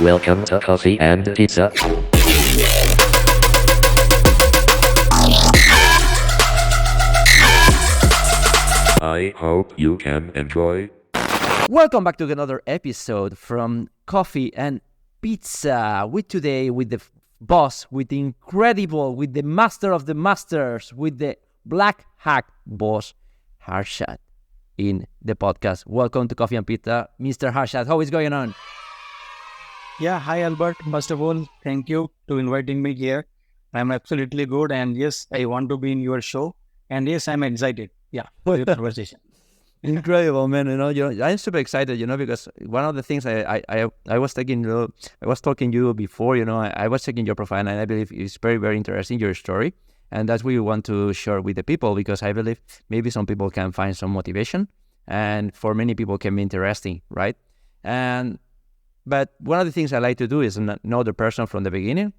Welcome to Coffee and Pizza. I hope you can enjoy. Welcome back to another episode from Coffee and Pizza. With the boss, with the incredible, with the master of the masters, with the Blackhat boss, Harshad, in the podcast. Welcome to Coffee and Pizza, Mr. Harshad. How is going on? Yeah, hi Albert. First of all, thank you to inviting me here. I'm absolutely good, and yes, I want to be in your show. And yes, I'm excited. Yeah, for your conversation. Incredible, man. I'm super excited, because one of the things I was taking, I was talking to you before, I was checking your profile, and I believe it's very, very interesting, your story. And that's what we want to share with the people, because I believe maybe some people can find some motivation, and for many people can be interesting, right? But one of the things I like to do is know the person from the beginning,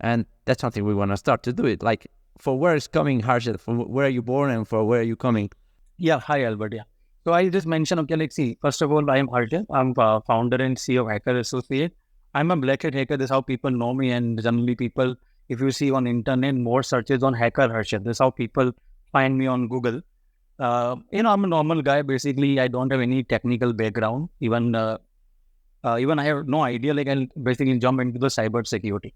and that's something we want to start to do it. Like, for where is coming, Harshad? From where are you born, and for where are you coming? Yeah, hi Albert. Yeah. So I just mentioned, okay, like, see, first of all, I am Harshad. I'm founder and CEO of Hacker Associate. I'm a Blackhat hacker. This is how people know me, and generally people, if you see on internet, more searches on Hacker Harshad. This is how people find me on Google. I'm a normal guy. Basically, I don't have any technical background. Even I have no idea. Like, I'll basically jump into the cybersecurity.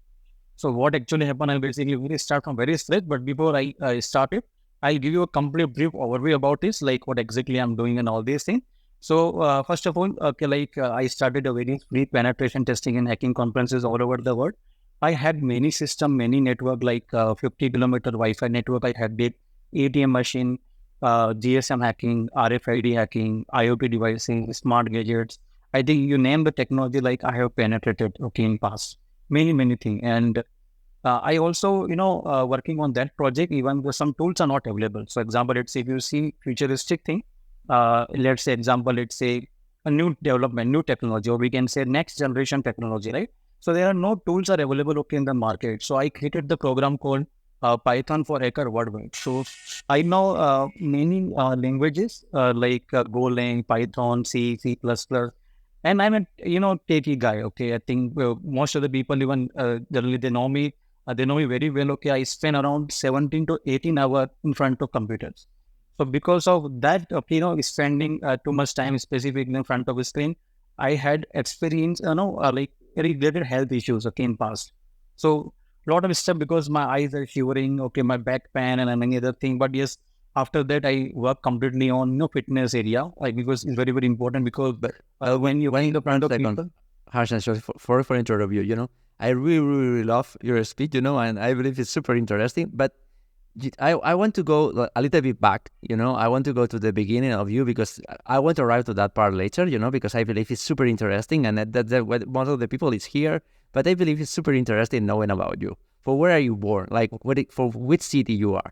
So what actually happened, I'll basically really start from very straight. But before I start it, I'll give you a complete brief overview about this, like what exactly I'm doing and all these things. So first of all, I started a very free penetration testing and hacking conferences all over the world. I had many system, many network, like 50-kilometer Wi-Fi network. I had it, ATM machine, GSM hacking, RFID hacking, IoT devices, smart gadgets. I think you name the technology, like I have penetrated, okay, in past many things. And I also, working on that project, even though some tools are not available. So example, let's say if you see futuristic thing, let's say a new development, new technology, or we can say next generation technology, right? So there are no tools are available, okay, in the market. So I created the program called Python for Hacker Worldwide. So I know many languages like Golang, Python, C++. And I'm a, techie guy, okay? I think most of the people, even generally, they know me very well. Okay, I spend around 17 to 18 hours in front of computers. So because of that, spending too much time specifically in front of a screen, I had experience, like related health issues, okay, in past. So a lot of stuff because my eyes are shivering, okay, my back pain and many other thing. But yes, after that, I work completely on, fitness area, like because it's very, very important because when you in the front of people. Harshan, sorry for interrupt you. I really, really, really love your speech, and I believe it's super interesting. But I want to go a little bit back, I want to go to the beginning of you because I want to arrive to that part later, because I believe it's super interesting, and that most of the people is here, but I believe it's super interesting knowing about you. For where are you born? Like, for which city you are?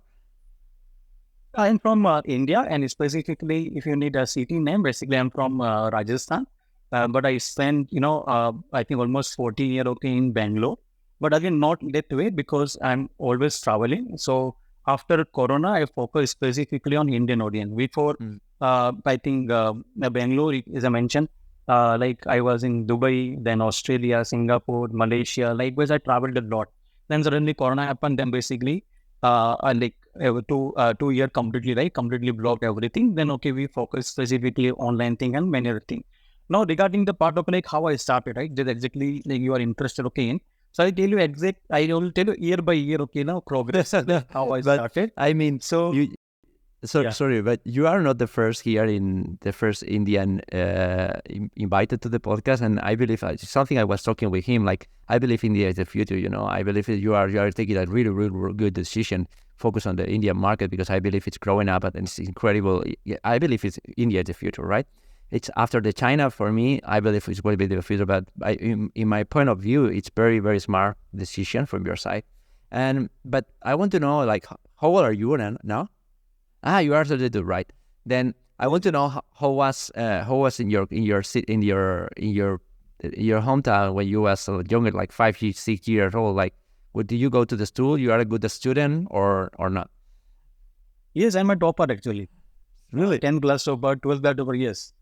I'm from India, and specifically, if you need a city name, basically I'm from Rajasthan. But I spent, I think almost 14 years okay in Bangalore. But again, not that way because I'm always traveling. So after Corona, I focus specifically on Indian audience. Before, I think Bangalore, as I mentioned, like I was in Dubai, then Australia, Singapore, Malaysia. Likewise, I traveled a lot. Then suddenly Corona happened. Then basically, I like 2 year completely, right? Completely blocked everything. Then okay, we focus specifically online thing and many other thing. Now regarding the part of like how I started, right? Just exactly like you are interested, okay, in. So I will tell you year by year, okay, now progress how I But started. I mean, So yeah. sorry, but you are not the first here in the first Indian invited to the podcast, and I believe something I was talking with him. Like, I believe India is the future. I believe you are taking a really, really, really good decision. Focus on the Indian market because I believe it's growing up and it's incredible. I believe it's India is the future, right? It's after the China for me. I believe it's going to be the future, but in my point of view, it's very, very smart decision from your side. But I want to know, like, how old are you now? You are 32, right? Then I want to know how was in your hometown when you was younger, like 5 6 years old. Like, did you go to the school? You are a good student or not? Yes, I'm a topper actually. Really? 10 class topper, 12 class topper, yes.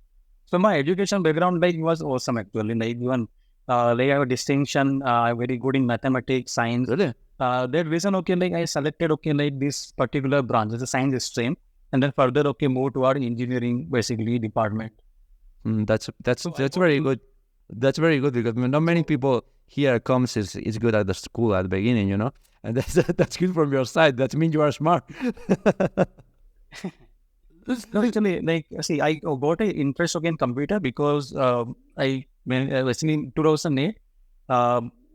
So my education background like was awesome actually. Like even Like I have a distinction. I'm very good in mathematics, science. Really? That reason, okay, like I selected, okay, like this particular branch, it's a science stream, and then further, okay, move toward engineering, basically department. That's very good. That's very good because not many people here comes is good at the school at the beginning, and that's good from your side. That means you are smart. No, actually, like, see, I got an interest again computer because when basically in 2008,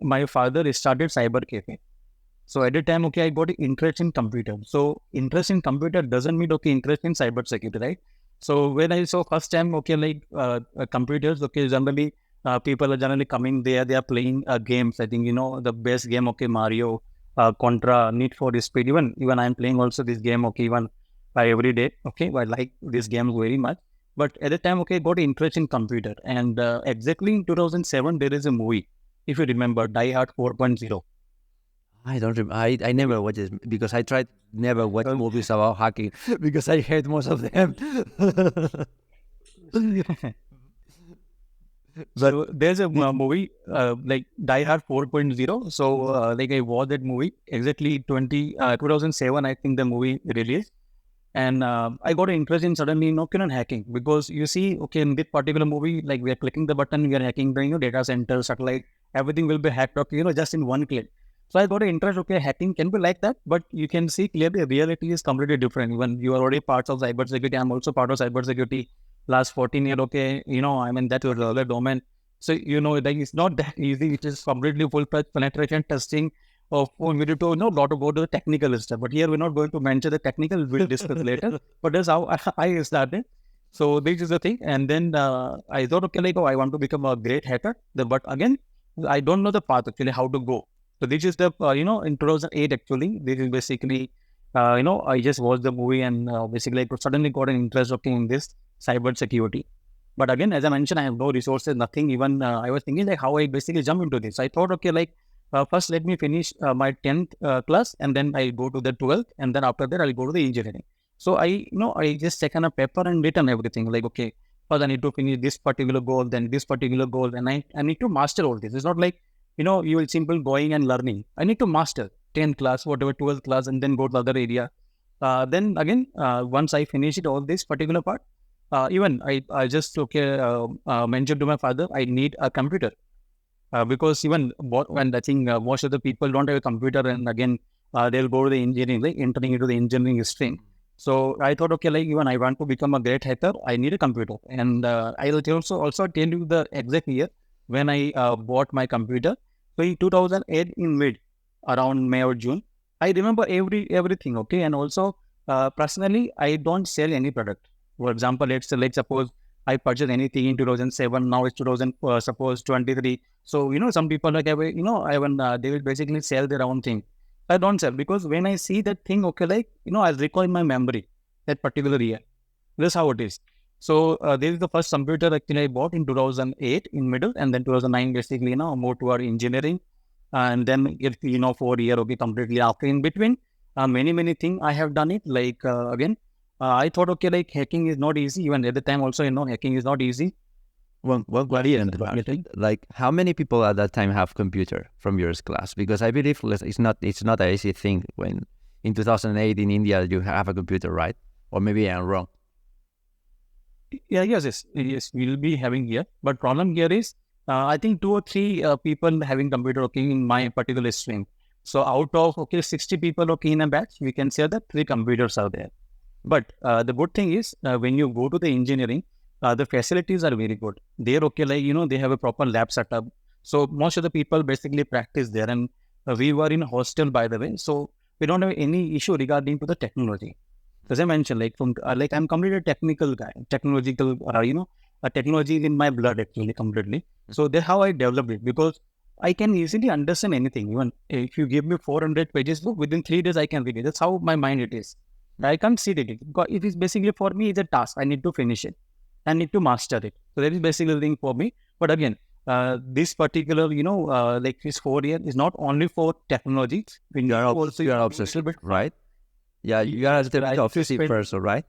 my father started cyber cafe. So at the time, okay, I got interest in computer. So interest in computer doesn't mean, okay, interest in cyber security, right? So when I saw first time, okay, like computers, okay, generally people are generally coming there, they are playing games. I think, the best game, okay, Mario, Contra, Need for Speed. Even I'm playing also this game, okay, even by every day, okay, I like this game very much. But at the time, okay, got interest in computer. And exactly in 2007, there is a movie, if you remember, Die Hard 4.0. I don't remember. I never watched it because I tried never watch movies about hacking because I hate most of them. But So there's a movie like Die Hard 4.0. So like I watched that movie exactly 2007. I think the movie released, and I got an interest in suddenly hacking, because you see, okay, in this particular movie, like we are clicking the button, we are hacking the data center, satellite, everything will be hacked up, just in one click. So I got an interest. Okay, hacking can be like that, but you can see clearly reality is completely different. When you are already parts of cybersecurity, I'm also part of cybersecurity. Last 14 years, okay, I'm in that other domain. So like it's not that easy. It is completely full penetration testing. Of we need to know lot about the technical stuff. But here we're not going to mention the technical. We'll discuss later. But that's how I started. So this is the thing. And then I thought, okay, like, oh, I want to become a great hacker. But again, I don't know the path actually how to go. So this is the, in 2008, actually, this is basically, I just watched the movie, and basically I suddenly got an interest, okay, in this cyber security. But again, as I mentioned, I have no resources, nothing. Even I was thinking like how I basically jump into this. I thought, okay, like first let me finish my 10th class, and then I go to the 12th, and then after that I'll go to the engineering. So I just taken a paper and written everything like, okay, first I need to finish this particular goal, then this particular goal, and I need to master all this. It's not like, you will simply going and learning. I need to master 10th class, whatever, 12th class, and then go to the other area. Then again, once I finish it, all this particular part, even I just, okay, mentioned to my father, I need a computer. Because even when I think most of the people don't have a computer, and again, they'll go to the engineering, like entering into the engineering stream. So I thought, okay, like even I want to become a great hacker, I need a computer. And I'll also tell you the exact year when I bought my computer. So in 2008, in mid, around May or June, I remember everything, okay. And also, personally, I don't sell any product. For example, let's suppose I purchased anything in 2007. Now it's 2000, suppose 23. So some people like they will basically sell their own thing. I don't sell, because when I see that thing, okay, like I'll recall in my memory that particular year. That's how it is. So this is the first computer actually I bought in 2008 in middle, and then 2009 basically moved toward engineering, and then if 4 year, okay, completely after. In between, many things I have done it. Like again, I thought, okay, like hacking is not easy. Even at the time also, hacking is not easy. Well, like how many people at that time have computer from your class? Because I believe it's not an easy thing when in 2008 in India you have a computer, right? Or maybe I'm wrong. Yeah, yes, we'll be having here. But problem here is, I think 2 or 3 people having computer, okay, in my particular stream. So out of, okay, 60 people, okay, in a batch, we can say that 3 computers are there. But the good thing is, when you go to the engineering, the facilities are very good. They're okay, like, they have a proper lab setup. So most of the people basically practice there. And we were in a hostel, by the way. So we don't have any issue regarding to the technology. As I mentioned, like I'm completely technical guy, technological, technology is in my blood actually completely. So that's how I developed it, because I can easily understand anything. Even if you give me 400 pages book, within 3 days I can read it. That's how my mind it is. I can't see it. Because it is basically for me, it's a task. I need to finish it. I need to master it. So that is basically the thing for me. But again, this particular, like this 4 year is not only for technology. You are obsessed, right? Yeah, you are a little bit obsessive person, right?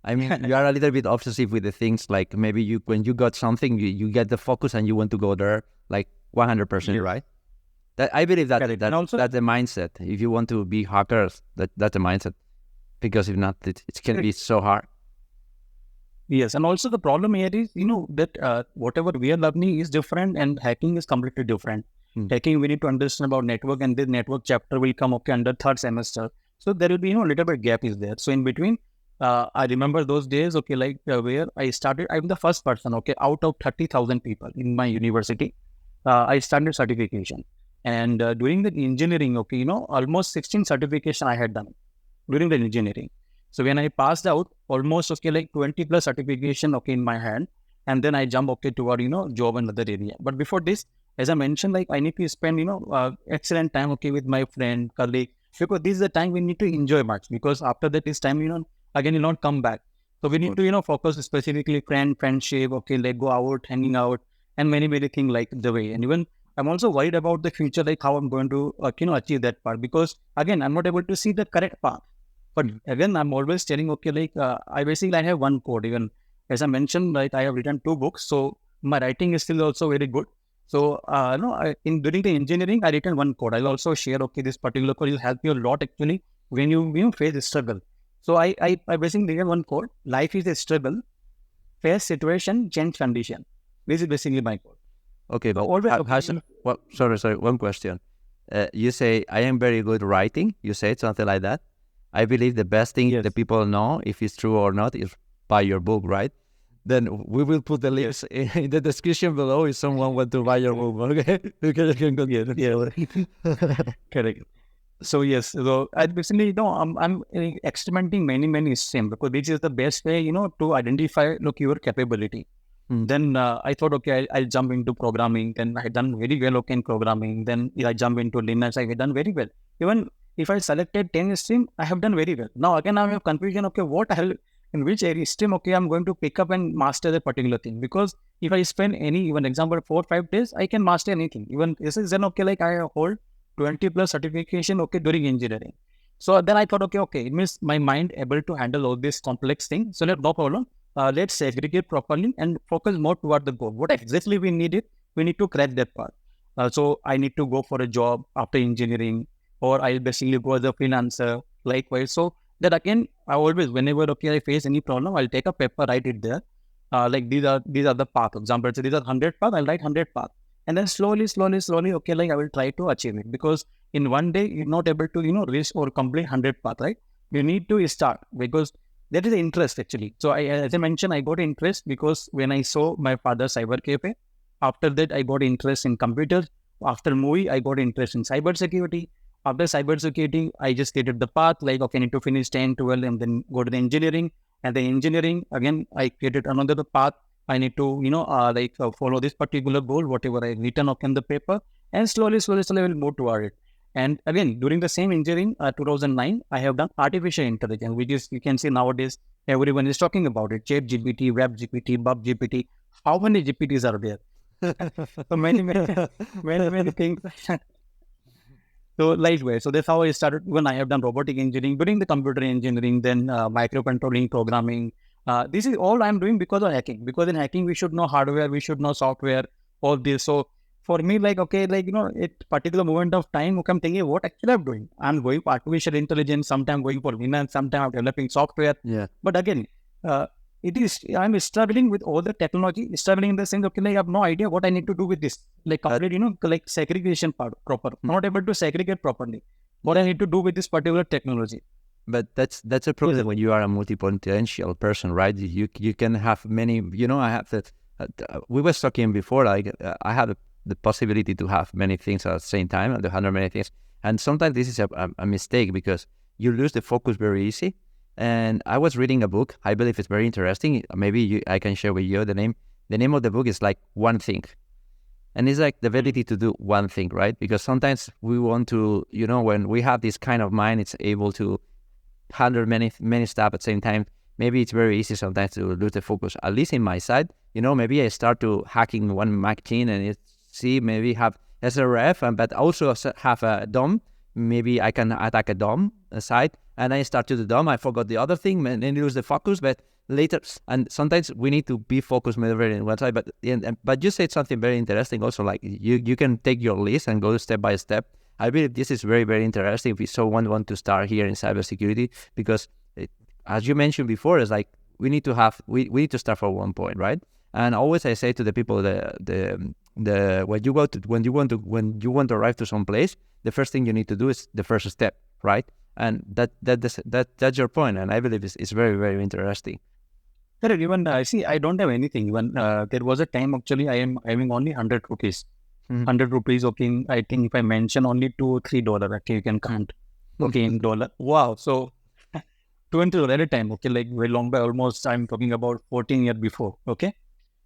I mean, you are a little bit obsessive with the things. Like maybe when you got something, you get the focus and you want to go there, like 100%, right? That I believe Correct. And also, that's the mindset. If you want to be hackers, that's the mindset. Because if not, it can be so hard. yes. And also the problem here is, that whatever we are learning is different and hacking is completely different. Hacking, we need to understand about network, and the network chapter will come under third semester. So there will be, a little bit gap is there. So in between, I remember those days, where I started, I'm the first person, out of 30,000 people in my university, I started certification. And during the engineering, almost 16 certification I had done during the engineering. So when I passed out, almost 20 plus certification in my hand, and then I jump toward job and other area. But before this, as I mentioned, I need to spend excellent time with my friend, colleague, because this is the time we need to enjoy much, because after that this time again you'll not come back. So we need to focus specifically friendship, go out, hanging out, and many things like the way. And even I'm also worried about the future, like how I'm going to achieve that part, because again I'm not able to see the correct path. But again, I'm always telling, I have one code. Even as I mentioned, I have written 2 books, so my writing is still also very good. So, during the engineering, I written 1 code. I'll also share, this particular code will help you a lot actually when you face a struggle. So I basically written 1 code. Life is a struggle. Face situation, change condition. This is basically my code. Okay, but always, sorry, one question. You say, I am very good writing. You said something like that. I believe the best thing that people know, if it's true or not, is buy your book, right? Then we will put the links in the description below if someone wants to buy your book, okay? Correct. So yes, so I basically, I'm experimenting many streams, because this is the best way, to identify, your capability. Then I thought, I'll jump into programming. Then I done very well, in programming. Then I jump into Linux. I done very well. Even if I selected 10 stream, I have done very well. Now again, I have confusion. In which area stream? I'm going to pick up and master that particular thing. Because if I spend even example 4 or 5 days, I can master anything. Even this is then I hold 20 plus certification during engineering. So then I thought, it means my mind able to handle all this complex thing. So no problem. Let's segregate properly and focus more toward the goal. What exactly we need to crack that part. So I need to go for a job after engineering, or I'll basically go as a freelancer, likewise. So that again, I always, whenever I face any problem, I'll take a paper, write it there. These are the path. Example, so these are 100 path, I'll write 100 path. And then slowly, I will try to achieve it. Because in one day, you're not able to, reach or complete 100 path, right? You need to start, because that is the interest actually. So as I mentioned, I got interest because when I saw my father's cyber cafe, after that, I got interest in computers. After movie, I got interest in cybersecurity. After cybersecurity, I just created the path, I need to finish 10, 12, and then go to the engineering. And the engineering, again, I created another path. I need to, follow this particular goal, whatever I written on the paper, and slowly, I will move toward it. And again, during the same engineering, 2009, I have done artificial intelligence, which is, you can see nowadays, everyone is talking about it. Chat GPT, Web GPT, Bub GPT. How many GPTs are there? So many things. So lightweight. So that's how I started. When I have done robotic engineering, during the computer engineering, then microcontrolling, programming. This is all I'm doing because of hacking. Because in hacking, we should know hardware, we should know software, all this. So for me, at particular moment of time, I'm thinking, what actually I'm doing? I'm going for artificial intelligence, sometimes going for finance, sometimes I'm developing software. Yeah. But again, I'm struggling with all the technology, struggling in the sense, I have no idea what I need to do with this. Complete, segregation part proper. Not able to segregate properly. What I need to do with this particular technology. But that's a problem when you are a multi-potential person, right? You can have many, I have that, we were talking before, I have the possibility to have many things at the same time and to handle many things. And sometimes this is a mistake because you lose the focus very easy. And I was reading a book. I believe it's very interesting. Maybe I can share with you the name. The name of the book is like One Thing. And it's like the ability to do one thing, right? Because sometimes we want to, when we have this kind of mind, it's able to handle many stuff at the same time. Maybe it's very easy sometimes to lose the focus. At least in my side, maybe I start to hacking one machine and maybe have SRF, but also have a DOM. Maybe I can attack a DOM side, and I start to the DOM. I forgot the other thing, and then lose the focus. But later, and sometimes we need to be focused very in one side. But you said something very interesting also, like you can take your list and go step by step. I believe this is very interesting if someone want to start here in cybersecurity, because as you mentioned before, it's like we need to start from one point, right? And always I say to the people, when you want to arrive to some place, the first thing you need to do is the first step, right? And that's your point, and I believe it's very interesting. Correct. Even I see, I don't have anything. Even there was a time actually I am having only 100 rupees. 100 rupees, okay. I think if I mention only $2-3, okay, you can count. Okay, in dollar. Wow. So $20 at a time, okay, like very long by almost I'm talking about 14 years before. Okay.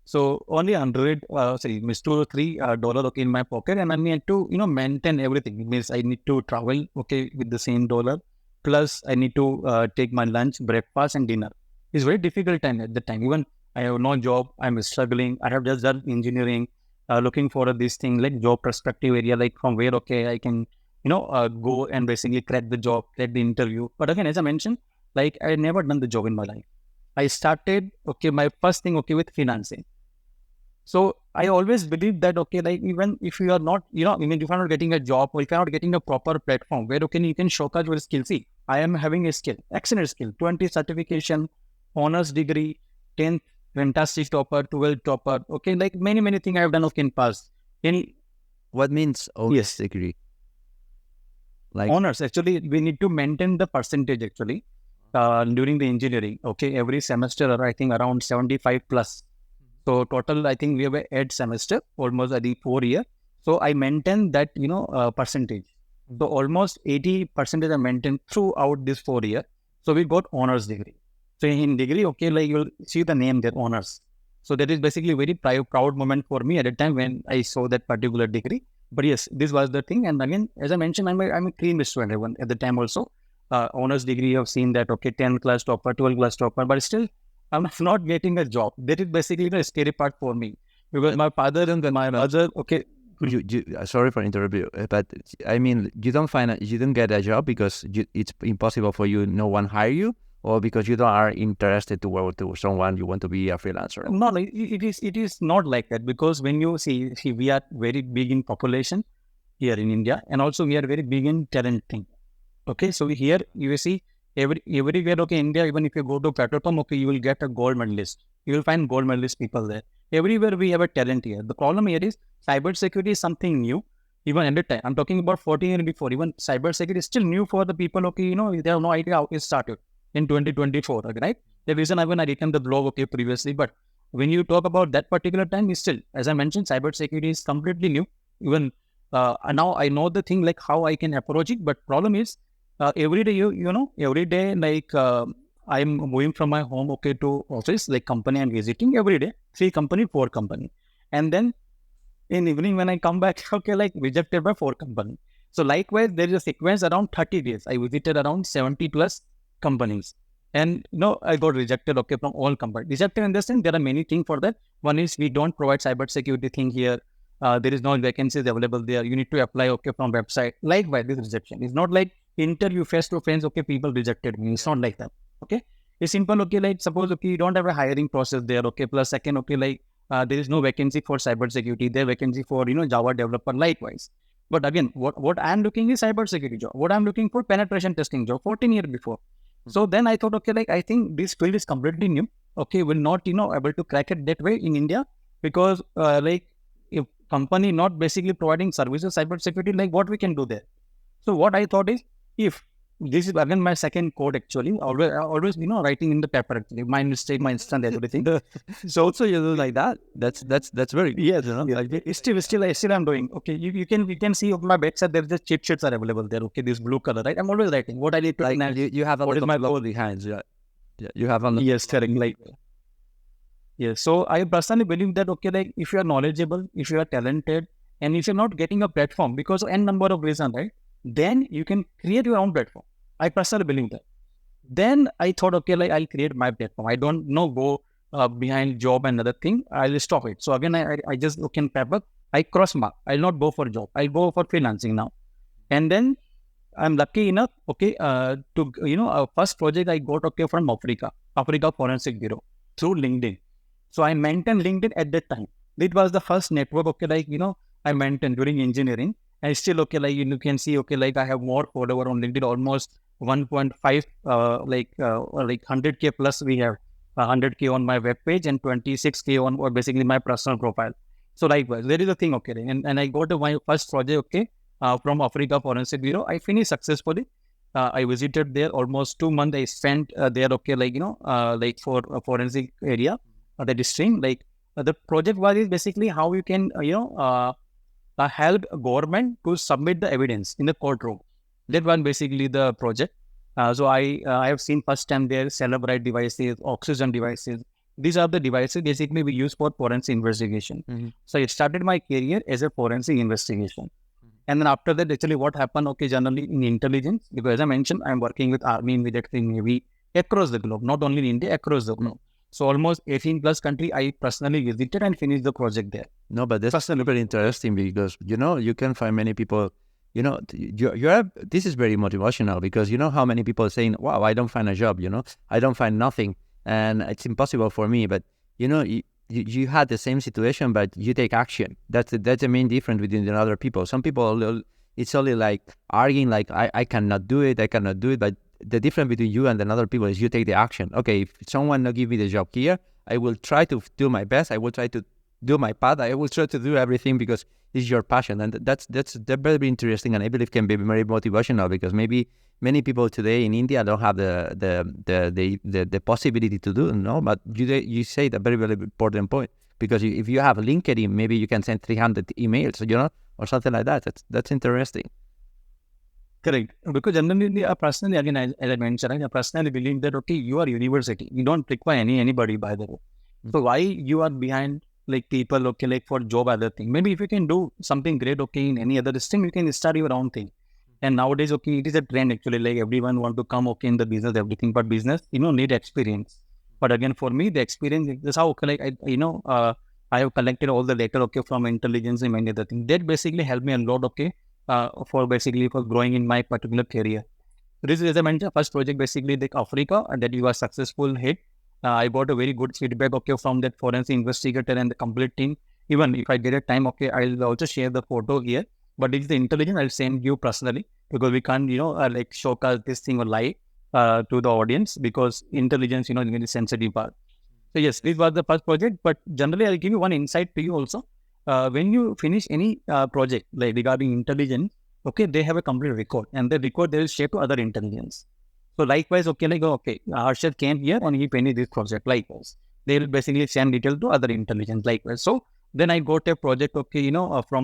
So only 100, means $2 or $3, okay, in my pocket, and I need to, maintain everything. It means I need to travel, okay, with the same dollar. Plus, I need to take my lunch, breakfast, and dinner. It's very difficult time at the time. Even I have no job, I'm struggling. I have just done engineering, looking for this thing like job perspective area, like from where, okay, I can, go and basically crack the job, crack the interview. But again, as I mentioned, like I never done the job in my life. I started, okay, my first thing, okay, with financing. So I always believe that, okay, like even if you are not, if you are not getting a job, or if you are not getting a proper platform where, okay, you can showcase your skill. See, I am having a skill, excellent skill, 20 certification, honors degree, 10th, fantastic topper, 12th topper, okay, like many things I have done, okay, in past. What means honors degree? Like honors, actually, we need to maintain the percentage actually during the engineering, okay, every semester, I think around 75 plus. So total, I think we have 8 semester, almost I think 4 years. So I maintain that, percentage. So almost 80% I maintained throughout this 4 years. So we got honors degree. So in degree, okay, like you'll see the name there, honors. So that is basically a very proud moment for me at the time when I saw that particular degree. But yes, this was the thing. And again, as I mentioned, I'm a clean student at the time also. Honors degree, I've seen that, okay, 10th class topper, 12th class topper, but still, I'm not getting a job. That is basically the scary part for me, because my father and my mother, okay. Sorry for interrupting you, but I mean, you don't get a job because it's impossible for you, no one hire you, or because you don't are interested to work to someone, you want to be a freelancer? No, it is not like that, because when you see we are very big in population here in India, and also we are very big in talent thing. Okay, so here you will see everywhere, okay, India, even if you go to petrol, okay, you will get a gold medalist. You will find gold medalist people there. Everywhere we have a talent here. The problem here is cybersecurity is something new. Even at the time, I'm talking about 14 years before, even cybersecurity is still new for the people, okay, they have no idea how it started in 2024, right? The reason I written the blog, okay, previously, but when you talk about that particular time, is still, as I mentioned, cybersecurity is completely new. Even now I know the thing, like how I can approach it, but problem is, every day, every day, like I'm moving from my home, okay, to office, like company I'm visiting every day, 3 company, 4 company. And then in evening when I come back, okay, like rejected by 4 company. So likewise, there is a sequence around 30 days. I visited around 70 plus companies. And, I got rejected, okay, from all companies. Rejected in the sense, there are many things for that. One is we don't provide cybersecurity thing here. There is no vacancies available there. You need to apply, okay, from website. Likewise, this rejection is not like interview face to face, okay, people rejected me. It's not like that. Okay. It's simple, okay, like suppose, okay, you don't have a hiring process there, okay, plus second, okay, like there is no vacancy for cybersecurity, there vacancy for, Java developer, likewise. But again, what I'm looking is cybersecurity job. What I'm looking for, penetration testing job, 14 years before. So then I thought, okay, like I think this field is completely new. Okay, will not, able to crack it that way in India, because like if company not basically providing services, cybersecurity, like what we can do there. So what I thought is, if this is again my second code actually, always writing in the paper actually, my mistake, my instant, everything. So you do like that? That's very good. Yes, like, still I'm doing. Okay, you can see on my website there the cheat sheets are available there. Okay, this blue color, right? I'm always writing what I need to. Like you have a what lot is of my love goal behind. Yeah, you have a lot. Yes, correct. Like yes. So I personally believe that, okay, like if you are knowledgeable, if you are talented, and if you're not getting a platform because of n number of reasons, right? Then you can create your own platform. I personally believe that. Then I thought, okay, like I'll create my platform. I don't know, go behind job and other thing. I'll stop it. So again, I just look in paper. I cross mark. I'll not go for job. I'll go for freelancing now. And then I'm lucky enough, to, first project I got, from Africa Forensic Bureau through LinkedIn. So I maintained LinkedIn at that time. It was the first network, I maintained during engineering. And still, you can see, I have more follower on LinkedIn, almost 1.5, 100K plus we have, 100K on my web page and 26K on, or basically my personal profile. So likewise, there is a thing, and I got my first project, from Africa Forensic Bureau. I finished successfully. I visited there almost 2 months. I spent there, for a forensic area, that is stream. The project was is basically how you can, help government to submit the evidence in the courtroom. That one basically the project. So I have seen first time there Celebrite devices, oxygen devices. These are the devices basically we use for forensic investigation. So I started my career as a forensic investigation. And then after that, actually what happened, generally in intelligence, because as I mentioned, I'm working with Army, military, Navy across the globe, not only in India, across the globe. So almost 18 plus country I personally visited and finished the project there. No, but that's super interesting because, you can find many people, this is very motivational because you know how many people are saying, wow, I don't find a job, I don't find nothing and it's impossible for me. But, you had the same situation, but you take action. That's the main difference between the other people. Some people, it's only like arguing like, I cannot do it, but the difference between you and another people is you take the action. Okay, if someone not give me the job here, I will try to do my best. I will try to do my part. I will try to do everything because it's your passion. And that's very interesting. And I believe can be very motivational because maybe many people today in India don't have the possibility to do it, no? But you say the very, very important point because if you have LinkedIn, maybe you can send 300 emails, or something like that. That's interesting. Correct. Because generally, personally, again, as I mentioned, I personally believe that, you are university. You don't require anybody, by the way. So why you are behind people, for job, other thing? Maybe if you can do something great, in any other thing, you can start your own thing. And nowadays, it is a trend actually, everyone want to come, in the business, everything. But business, need experience. But again, for me, the experience is how, I have collected all the data, from intelligence and many other things. That basically helped me a lot, for growing in my particular career. This is, as I mentioned, first project basically Africa, and that you are successful hit. I got a very good feedback, from that forensic investigator and the complete team. Even if I get a time, I'll also share the photo here. But if the intelligence, I'll send you personally because we can't, showcase this thing or live to the audience because intelligence, is a very sensitive part. So yes, this was the first project. But generally, I'll give you one insight to you also. When you finish any project regarding intelligence, they have a complete record, and the record they will share to other intelligence. So likewise, Harshad came here and he finished this project. Likewise, they will basically send detail to other intelligence. Likewise, so then I got a project, from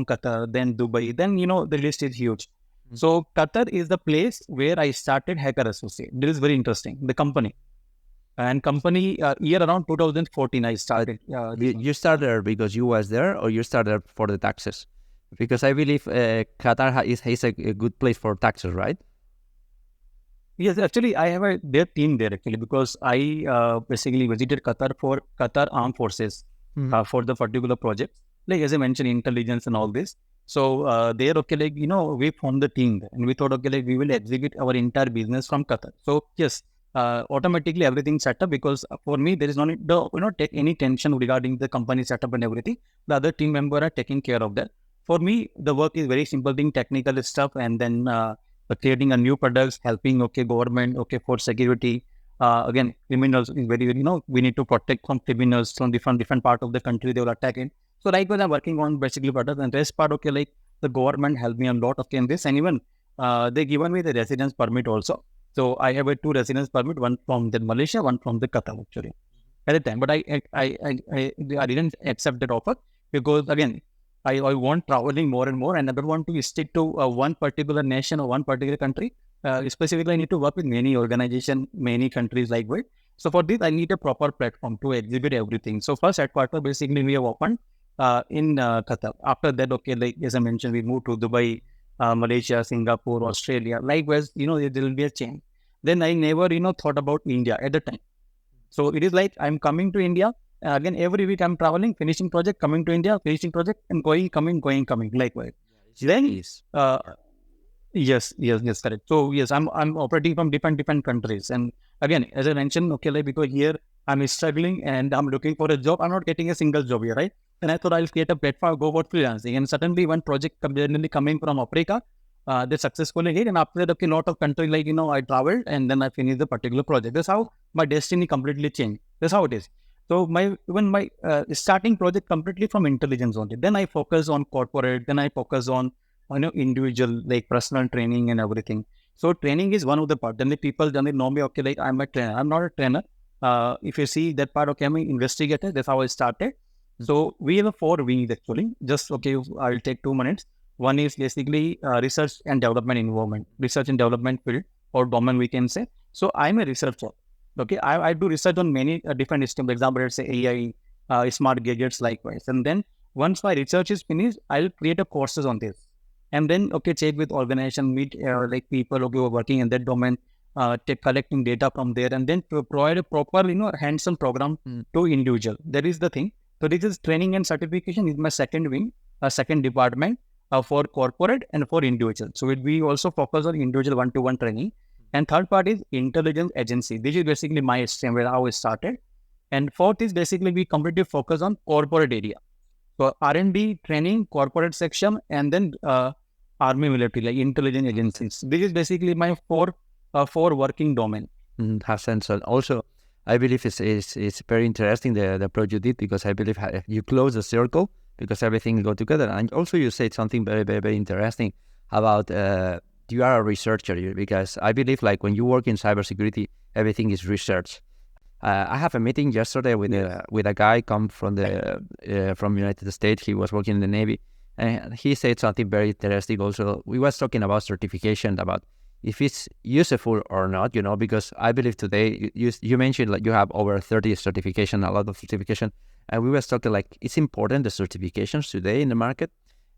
Qatar, then Dubai, then the list is huge. So Qatar is the place where I started Hacker Associate. This is very interesting. The company. And company, year around 2014, I started. You started there because you was there, or you started for the taxes? Because I believe Qatar is a good place for taxes, right? Yes, actually, I have their team there actually because I basically visited Qatar for Qatar Armed Forces for the particular project. As I mentioned, intelligence and all this. So there, we formed the team there, and we thought, we will execute our entire business from Qatar. So yes. Automatically everything set up because for me there is no need to take any tension regarding the company setup and everything. The other team member are taking care of that. For me, the work is very simple thing, technical stuff, and then creating a new products, helping government, for security. Again, criminals is very, we need to protect from criminals from different part of the country they will attack in. So likewise, I'm working on basically products, and rest part, the government helped me a lot in this, and even they given me the residence permit also. So I have 2 residence permit, one from the Malaysia, one from the Qatar actually at the time. But I didn't accept that offer because again, I want traveling more and more, and I don't want to stick to one particular nation or one particular country. Specifically, I need to work with many organizations, many countries likewise. So for this, I need a proper platform to exhibit everything. So first headquarters basically we have opened in Qatar. After that, as I mentioned, we moved to Dubai, Malaysia, Singapore, Australia. Likewise, there will be a change. Then I never, thought about India at the time. So it is like I'm coming to India. Again, every week I'm traveling, finishing project, coming to India, finishing project, and coming. Likewise. Then, Yes, correct. So yes, I'm operating from different countries, and again, as I mentioned, okay, like because here I'm struggling and I'm looking for a job, I'm not getting a single job here, right? And I thought I'll create a platform, go about freelancing, and suddenly one project generally coming from Africa, they successfully hit, and after that, okay, lot of country like I traveled and then I finished the particular project. That's how my destiny completely changed. That's how it is. So my starting project completely from intelligence only. Then I focus on corporate. Then I focus on individual like personal training and everything. So training is one of the part. Then the people then they know me, okay, like I'm a trainer. I'm not a trainer. If you see that part, okay, I'm an investigator. That's how I started. So we have a 4 wings actually. Just okay, I'll take 2 minutes. One is basically research and development environment, research and development field or domain we can say. So I'm a researcher. Okay, I do research on many different systems. For example, let's say AI, smart gadgets, likewise. And then once my research is finished, I'll create a courses on this and then okay check with organization, meet like people okay who are working in that domain, take collecting data from there and then provide a proper hands-on program to individual. That is the thing. So this is training and certification is my second wing, second department for corporate and for individual. So we also focus on individual one-to-one training. And third part is intelligence agency. This is basically my stream where how I started. And fourth is basically we completely focus on corporate area. So R&D training, corporate section, and then army military, like intelligence agencies. This is basically my four working domain. Have sense. And also, I believe it's very interesting the approach you did because I believe you close the circle because everything go together. And also you said something very interesting about you are a researcher because I believe like when you work in cybersecurity, everything is research. I have a meeting yesterday with a guy come from from United States. He was working in the Navy, and he said something very interesting. Also, we was talking about certification, about if it's useful or not. Because I believe today you mentioned like you have over 30 certification, a lot of certification, and we was talking like it's important the certifications today in the market,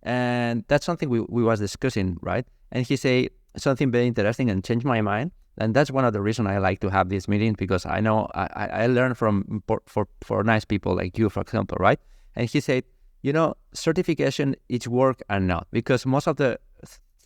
and that's something we was discussing, right? And he said something very interesting and changed my mind. And that's one of the reasons I like to have these meetings because I know I learn from for nice people like you, for example, right? And he said, certification is work and not because most of the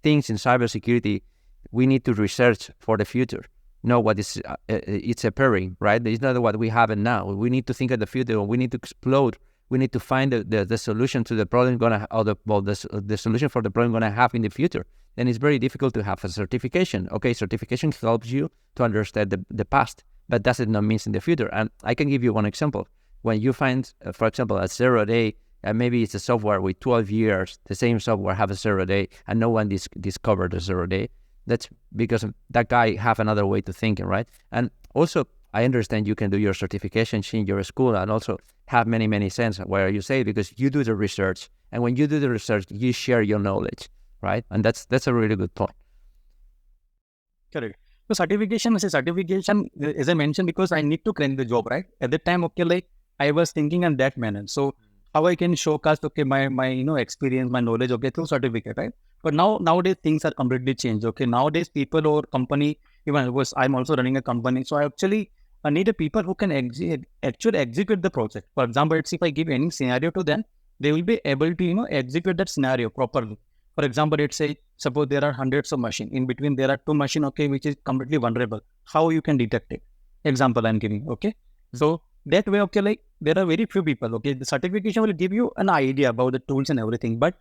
things in cybersecurity we need to research for the future. Know what is it's appearing, right? It's not what we have now. We need to think of the future. We need to explode. We need to find the solution to the problem the solution for the problem gonna have in the future. Then it's very difficult to have a certification. Okay, certification helps you to understand the past, but doesn't not mean in the future. And I can give you one example. When you find, for example, a 0-day, maybe it's a software with 12 years, the same software have a 0-day, and no one discovered the 0-day. That's because that guy have another way to thinking, right? And also, I understand you can do your certifications in your school and also have many sense where you say because you do the research, and when you do the research, you share your knowledge. Right, and that's a really good point. Correct. So certification is a certification, as I mentioned, because I need to crack the job, right? At that time, okay, like I was thinking in that manner. So how I can showcase, okay, my experience, my knowledge, okay, through certificate, right? But nowadays things are completely changed. Okay, nowadays people or company, even I'm also running a company, so I actually need a people who can actually execute the project. For example, if I give any scenario to them, they will be able to execute that scenario properly. For example, let's say, suppose there are hundreds of machines. In between, there are 2 machines, okay, which is completely vulnerable. How you can detect it? Example I'm giving, okay? So that way, okay, like there are very few people, okay? The certification will give you an idea about the tools and everything. But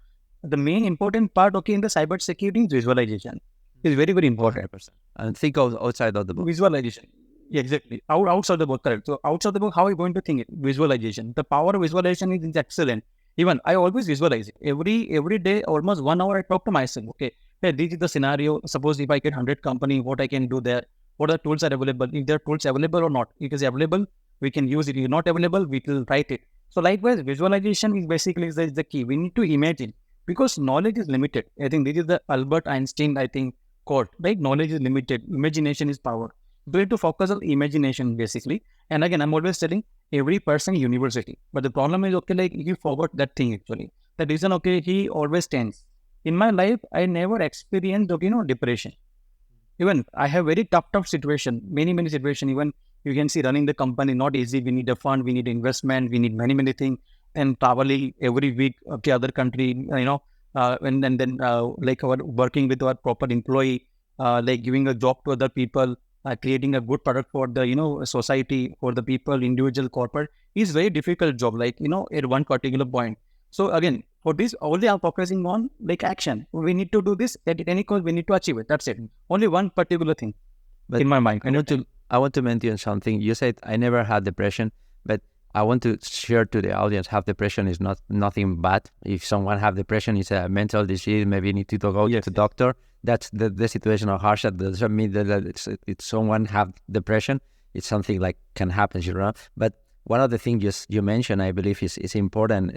the main important part, okay, in the cyber security is visualization. It's very important. 100%. And think outside of the box. Visualization. Yeah, exactly. Outside the box, correct. So outside the box, how are you going to think it? Visualization. The power of visualization is excellent. Even I always visualize it. Every day, almost 1 hour, I talk to myself. Okay, hey, this is the scenario. Suppose if I get 100 company, what I can do there? What are the tools are available? If there are tools available or not? If it is available, we can use it. If not available, we will write it. So likewise, visualization is basically the key. We need to imagine because knowledge is limited. I think this is the Albert Einstein, I think, quote, right? Knowledge is limited. Imagination is power. We need to focus on imagination basically. And again, I'm always telling every person university. But the problem is, okay, like you forgot that thing actually. The reason, okay, he always stands. In my life, I never experienced, okay, depression. Even I have very tough situation, many situations. Even you can see running the company, not easy. We need a fund, we need investment, we need many things. And traveling every week, okay, other country, and then like our working with our proper employee, like giving a job to other people, creating a good product for the society, for the people, individual, corporate, is very difficult job. Like at one particular point. So again, for this, only I'm focusing on like action. We need to do this at any cost. We need to achieve it. That's it. Only one particular thing But in my mind. I want to mention something. You said I never had depression, but I want to share to the audience how depression is not nothing bad. If someone have depression, it's a mental disease. Maybe you need to go to doctor. That's the situation of Harshad. Doesn't mean that it's someone have depression. It's something like can happen, But one of the things you mentioned, I believe, is important.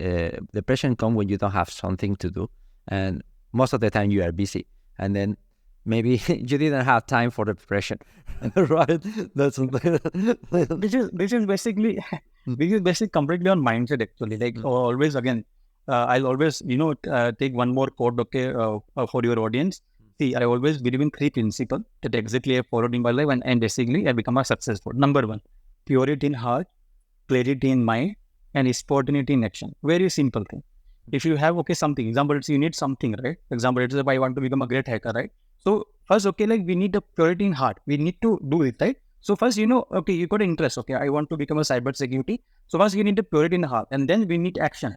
Depression comes when you don't have something to do, and most of the time you are busy, and then maybe you didn't have time for depression, right? That's This is basically completely on mindset actually. Like always again, I'll always take one more quote, okay, for your audience. See, I always believe in 3 principles that exactly I followed in my life, and basically I become a successful. Number 1, purity in heart, clarity in mind, and spontaneity in action. Very simple thing. If you have something, example, you need something, right? Example, it's if I want to become a great hacker, right? So first, like we need a purity in heart. We need to do it, right? So first, you got an interest. Okay, I want to become a cybersecurity. So first, you need the purity in the heart, and then we need action,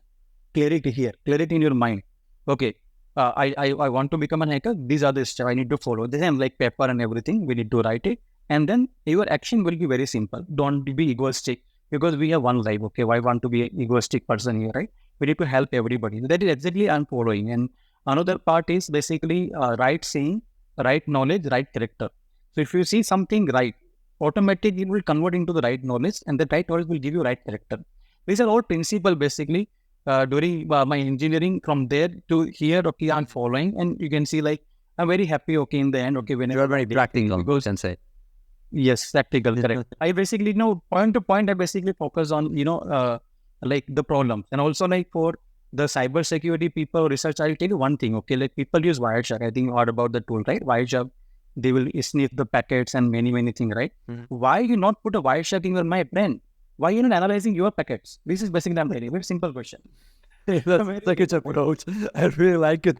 clarity here, clarity in your mind. Okay, I want to become a hacker. These are the steps I need to follow. The same like paper and everything. We need to write it, and then your action will be very simple. Don't be egoistic because we have one life. Okay, why want to be an egoistic person here, right? We need to help everybody. That is exactly I'm following. And another part is basically right saying, right knowledge, right character. So if you see something right, automatically it will convert into the right knowledge, and the right knowledge will give you right character. These are all principle basically during my engineering. From there to here, okay, I'm following, and you can see like I'm very happy. Okay, in the end, okay, whenever you're very practical, because sensei. Yes, practical, correct. I basically point to point. I basically focus on like the problems, and also like for the cyber security people research. I'll tell you one thing. Okay, like people use Wireshark. I think you heard about the tool, right? Wireshark. They will sniff the packets and many things, right? Why you not put a Wireshark in your my brain? Why you not analyzing your packets? This is basically I'm very simple question. That's like it's approach. I really like it.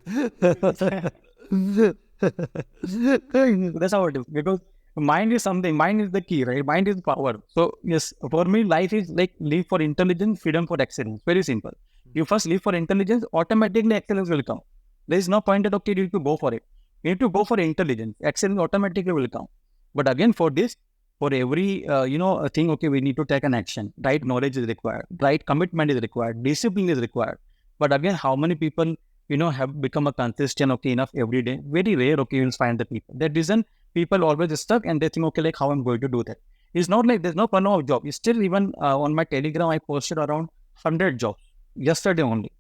That's how it is, because mind is something. Mind is the key, right? Mind is power. So yes, for me, life is like live for intelligence, freedom for excellence. Very simple. You first live for intelligence, automatically excellence will come. There is no point that okay, you need to go for it. You need to go for intelligence. Excellence automatically will come. But again, for this, for every thing, okay, we need to take an action. Right knowledge is required. Right commitment is required. Discipline is required. But again, how many people have become a consistent, okay, enough every day? Very rare, okay, you'll find the people. That reason people always stuck and they think, okay, like how I'm going to do that. It's not like there's no problem of job. It's still even on my Telegram, I posted around 100 jobs yesterday only.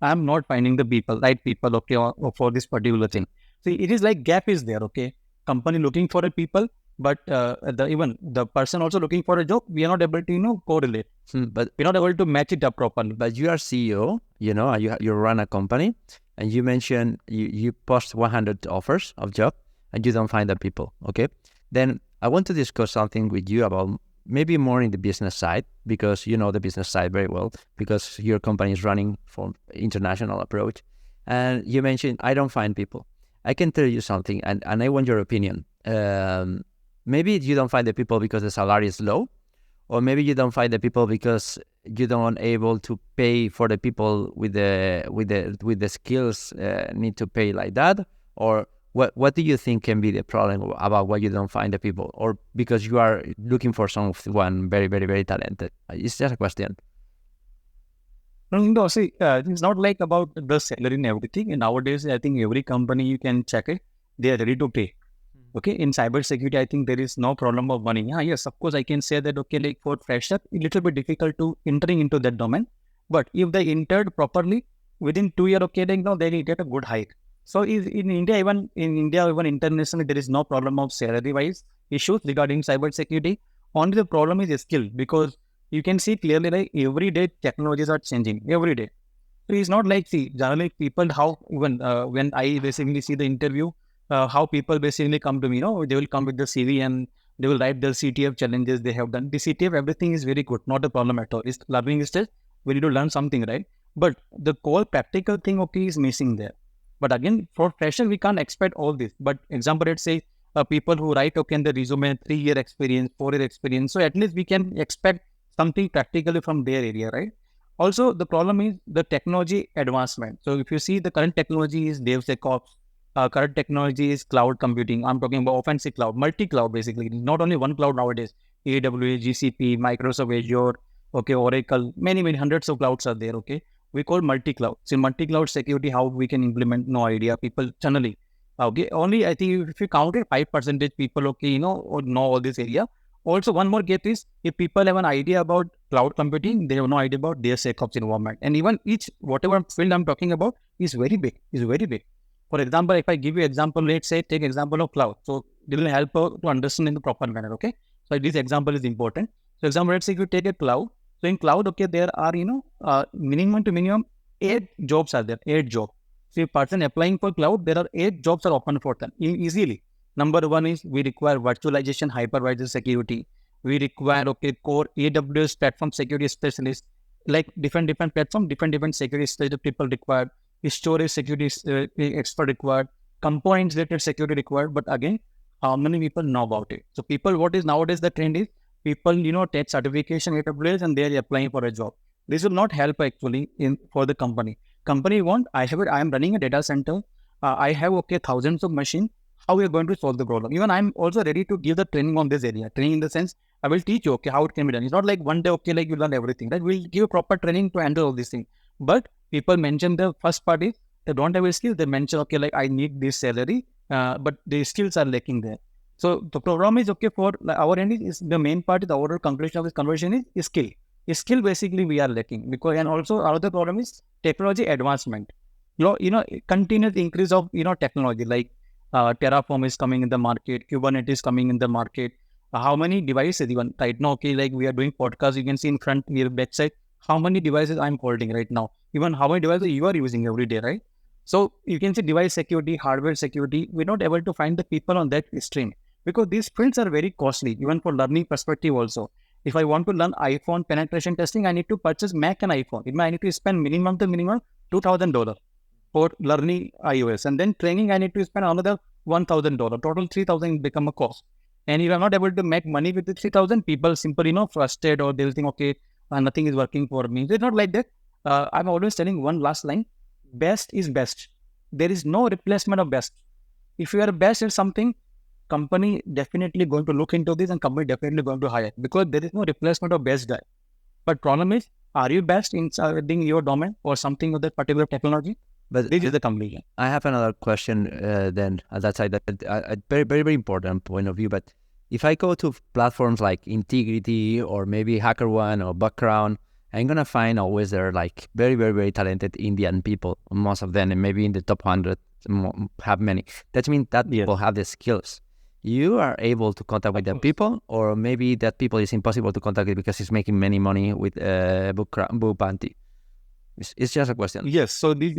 I'm not finding the right people, okay, or for this particular thing. See, it is like gap is there, okay. Company looking for a people, but even the person also looking for a job, we are not able to correlate. But we're not able to match it up properly. But you are CEO, you run a company, and you mentioned you post 100 offers of job, and you don't find the people. Okay, then I want to discuss something with you about maybe more in the business side, because you know the business side very well, because your company is running for international approach. And you mentioned, I don't find people. I can tell you something, and I want your opinion. Maybe you don't find the people because the salary is low, or maybe you don't find the people because you don't able to pay for the people with the skills need to pay like that, or what do you think can be the problem about why you don't find the people, or because you are looking for someone very, very, very talented? It's just a question. No, see, it's not like about the salary and everything. And nowadays, I think every company you can check it, they are ready to pay. Okay, in cybersecurity, I think there is no problem of money. Yeah, yes, of course, I can say that, okay, like for fresher, a little bit difficult to entering into that domain. But if they entered properly, within 2 years, okay, then they get a good hike. So in India, even internationally, there is no problem of salary-wise issues regarding cybersecurity. Only the problem is skill, because you can see clearly like every day technologies are changing every day. So it's not like, see, generally people, how even when I basically see the interview, how people basically come to me, they will come with the CV and they will write the CTF challenges they have done. The CTF, everything is very good, not a problem at all. It's learning stage. We need to learn something, right? but the core practical thing, okay, is missing there. But again, for fresher, we can't expect all this. But example, let's say people who write, okay, in the resume, 3-year experience, 4-year experience. So at least we can expect something practically from their area, right? Also, the problem is the technology advancement. So if you see the current technology is DevSecOps, current technology is cloud computing. I'm talking about offensive cloud, multi-cloud basically. Not only one cloud nowadays, AWS, GCP, Microsoft Azure, okay, Oracle, many hundreds of clouds are there, okay. We call multi-cloud. So multi-cloud security, how we can implement, no idea. People generally, okay, only I think if you count it, 5% people, okay, or know all this area. Also, one more gap is if people have an idea about cloud computing, they have no idea about their SecOps environment. And even each, whatever field I'm talking about is very big, For example, if I give you example, let's say, take example of cloud. So it will help to understand in the proper manner, okay? So this example is important. So example, let's say if you take a cloud. So in cloud, okay, there are, minimum to minimum 8 jobs are there, 8 jobs. So if person applying for cloud, there are 8 jobs are open for them easily. Number one is we require virtualization, hypervisor security. We require, okay, core AWS platform security specialist, like different platform, different security specialist people required. Storage security expert required, components related security required. But again, how many people know about it? So people, what is nowadays the trend is people, take certification AWS and they are applying for a job. This will not help actually for the company. Company want, I am running a data center. I have, okay, thousands of machines. How we are going to solve the problem? Even I'm also ready to give the training on this area. Training in the sense, I will teach you, okay, how it can be done. It's not like one day, okay, like you learn everything, right? We'll give proper training to handle all these things. But people mention the first part is they don't have a skill. They mention, okay, like I need this salary, but the skills are lacking there. So the problem is, okay, for our end is the main part is the overall conclusion of this conversation is skill. Skill basically we are lacking because, and also another problem is technology advancement. Continuous increase of, technology like Terraform is coming in the market, Kubernetes coming in the market. How many devices even right now, okay, like we are doing podcast, you can see in front, your backside, how many devices I'm holding right now, even how many devices you are using every day, right? So you can see device security, hardware security. We're not able to find the people on that stream because these fields are very costly, even for learning perspective also. If I want to learn iPhone penetration testing, I need to purchase Mac and iPhone. I need to spend minimum $2,000 for learning iOS. And then training, I need to spend another $1,000. Total $3,000 become a cost. And if I'm not able to make money with the 3,000, people simply, frustrated, or they'll think, okay, nothing is working for me. It's not like that. I'm always telling one last line, best is best. There is no replacement of best. If you are best at something, company definitely going to look into this and company definitely going to hire because there is no replacement of best guy. But problem is, are you best in your domain or something of that particular technology? But this is the conclusion. I have another question then at that side, that a very, very, very important point of view. But if I go to platforms like Integrity or maybe HackerOne or Background, I'm going to find always there like very, very, very talented Indian people, most of them, and maybe in the top 100 have many. That means that people have the skills. You are able to contact with the people, or maybe that people is impossible to contact because it's making many money with Book. It's just a question. Yes. So this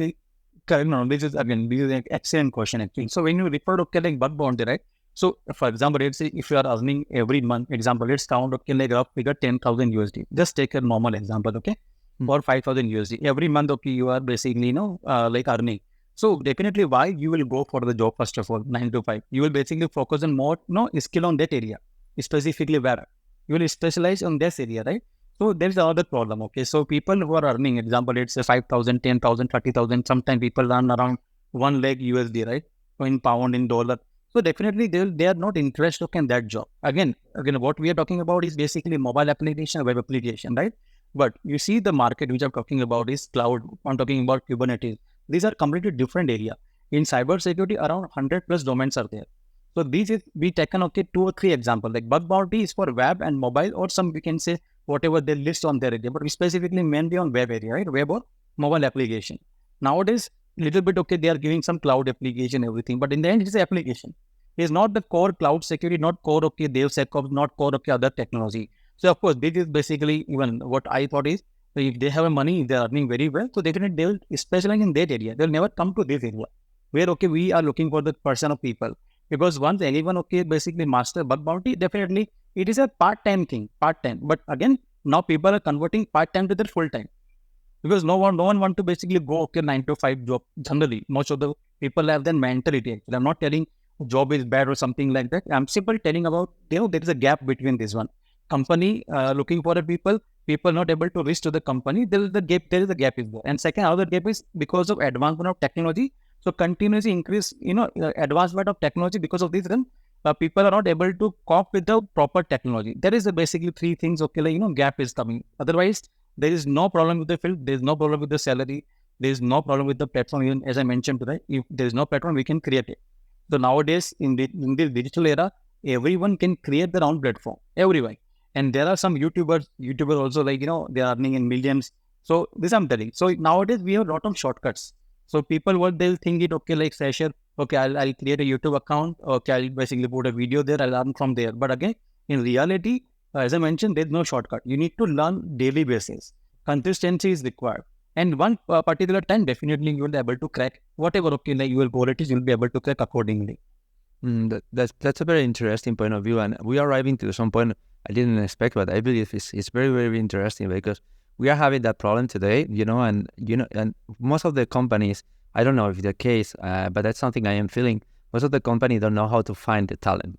is an excellent question actually. So when you refer to, okay, like bug bounty, right? So for example, let's say if you are earning every month, let's count, okay, like rough figure 10,000 USD. Just take a normal example, okay, for 5,000 USD every month. Okay, you are basically like earning. So definitely, why you will go for the job first of all, 9 to 5. You will basically focus on more skill on that area, specifically where you will specialize on this area, right? So there is another problem. Okay, so people who are earning, example, let's say 5,000, 10,000, 30,000. Sometimes people earn around 1 lakh USD, right? In pound, in dollar. So definitely they are not interested in that job. Again, what we are talking about is basically mobile application, web application, right? But you see the market which I'm talking about is cloud. I'm talking about Kubernetes. These are completely different area. In cybersecurity, around 100 plus domains are there. So these is we taken, okay, 2 or 3 examples. Like bug bounty is for web and mobile, or some we can say whatever they list on their area. But we specifically mainly on web area, right? Web or mobile application. Nowadays, little bit, okay, they are giving some cloud application, everything. But in the end, it's an application. It's not the core cloud security, not core, okay, DevSecOps, not core, okay, other technology. So of course, this is basically even what I thought is, so if they have a money, they're earning very well. So definitely they will specialize in that area. They'll never come to this area where, okay, we are looking for the person of people. Because once anyone, okay, basically master bug bounty, definitely it is a part-time thing, part-time. But again, now people are converting part-time to their full-time. because no one want to basically go, okay, 9 to 5 job. Generally, most of the people have that mentality. Actually, I'm not telling job is bad or something like that. I'm simply telling about, there is a gap between this one. Company looking for a people not able to reach to the company. There is a gap is there. And second, other gap is because of advancement of technology. So continuously increase, advancement of technology. Because of this, then people are not able to cope with the proper technology. There is basically three things. Okay, gap is coming. Otherwise, there is no problem with the field. There is no problem with the salary. There is no problem with the platform. Even as I mentioned today, if there is no platform, we can create it. So nowadays, in the digital era, everyone can create their own platform. Everyone. And there are some YouTubers also, like, they are earning in millions. So this I'm telling. So nowadays we have a lot of shortcuts. So people, what they'll think it, okay, like fresher, okay, I'll create a YouTube account. Okay, I'll basically put a video there. I'll learn from there. But again, in reality, as I mentioned, there's no shortcut. You need to learn daily basis. Consistency is required. And one particular time, definitely you will be able to crack whatever, okay, like your goal it is, you'll be able to crack accordingly. That's a very interesting point of view, and we are arriving to some point I didn't expect, but I believe it's very, very interesting because we are having that problem today, and most of the companies, I don't know if it's the case, but that's something I am feeling. Most of the companies don't know how to find the talent.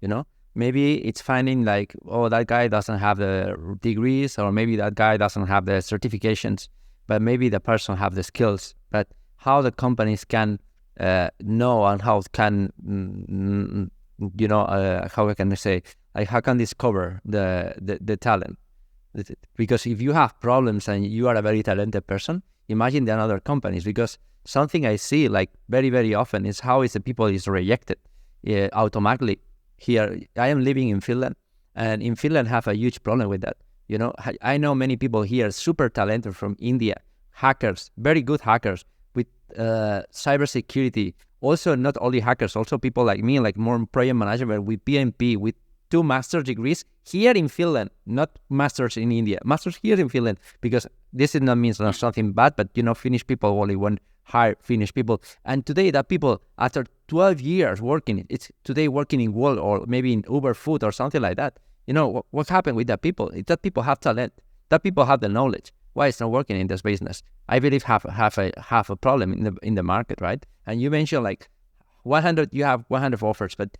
Maybe it's finding like, oh, that guy doesn't have the degrees, or maybe that guy doesn't have the certifications, but maybe the person have the skills. But how the companies can know, and how can how can I say, like, how can discover the talent? Because if you have problems and you are a very talented person, imagine the other companies. Because something I see like very, very often is how is the people is rejected automatically. Here I am living in Finland, and in Finland have a huge problem with that. I know many people here super talented from India, hackers, very good hackers with cybersecurity. Also, not only hackers, also people like me, like more project management with PMP, with 2 master's degrees here in Finland, not masters in India, masters here in Finland, because this is not means something bad, but Finnish people only want hire Finnish people. And today that people, after 12 years working, it's today working in Wolt or maybe in Uber Food or something like that. What happened with that people? It's that people have talent, that people have the knowledge. Why it's not working in this business? I believe have a problem in the market, right? And you mentioned like 100, you have 100 offers, but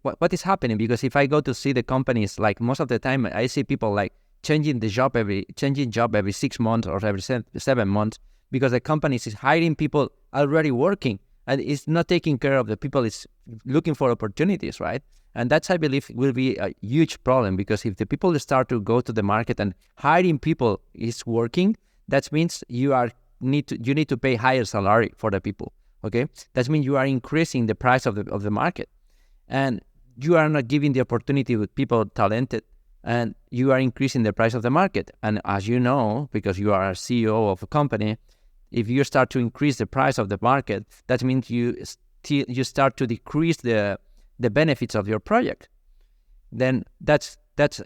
what is happening? Because if I go to see the companies, like most of the time I see people like changing job every 6 months or every 7 months, because the companies is hiring people already working and it's not taking care of the people. It's looking for opportunities, right? And that's, I believe, will be a huge problem, because if the people start to go to the market and hiring people is working, that means you need to pay higher salary for the people. Okay, that means you are increasing the price of the market, and you are not giving the opportunity with people talented, and you are increasing the price of the market. And as you know, because you are a CEO of a company, if you start to increase the price of the market, that means you start to decrease the benefits of your project. Then that's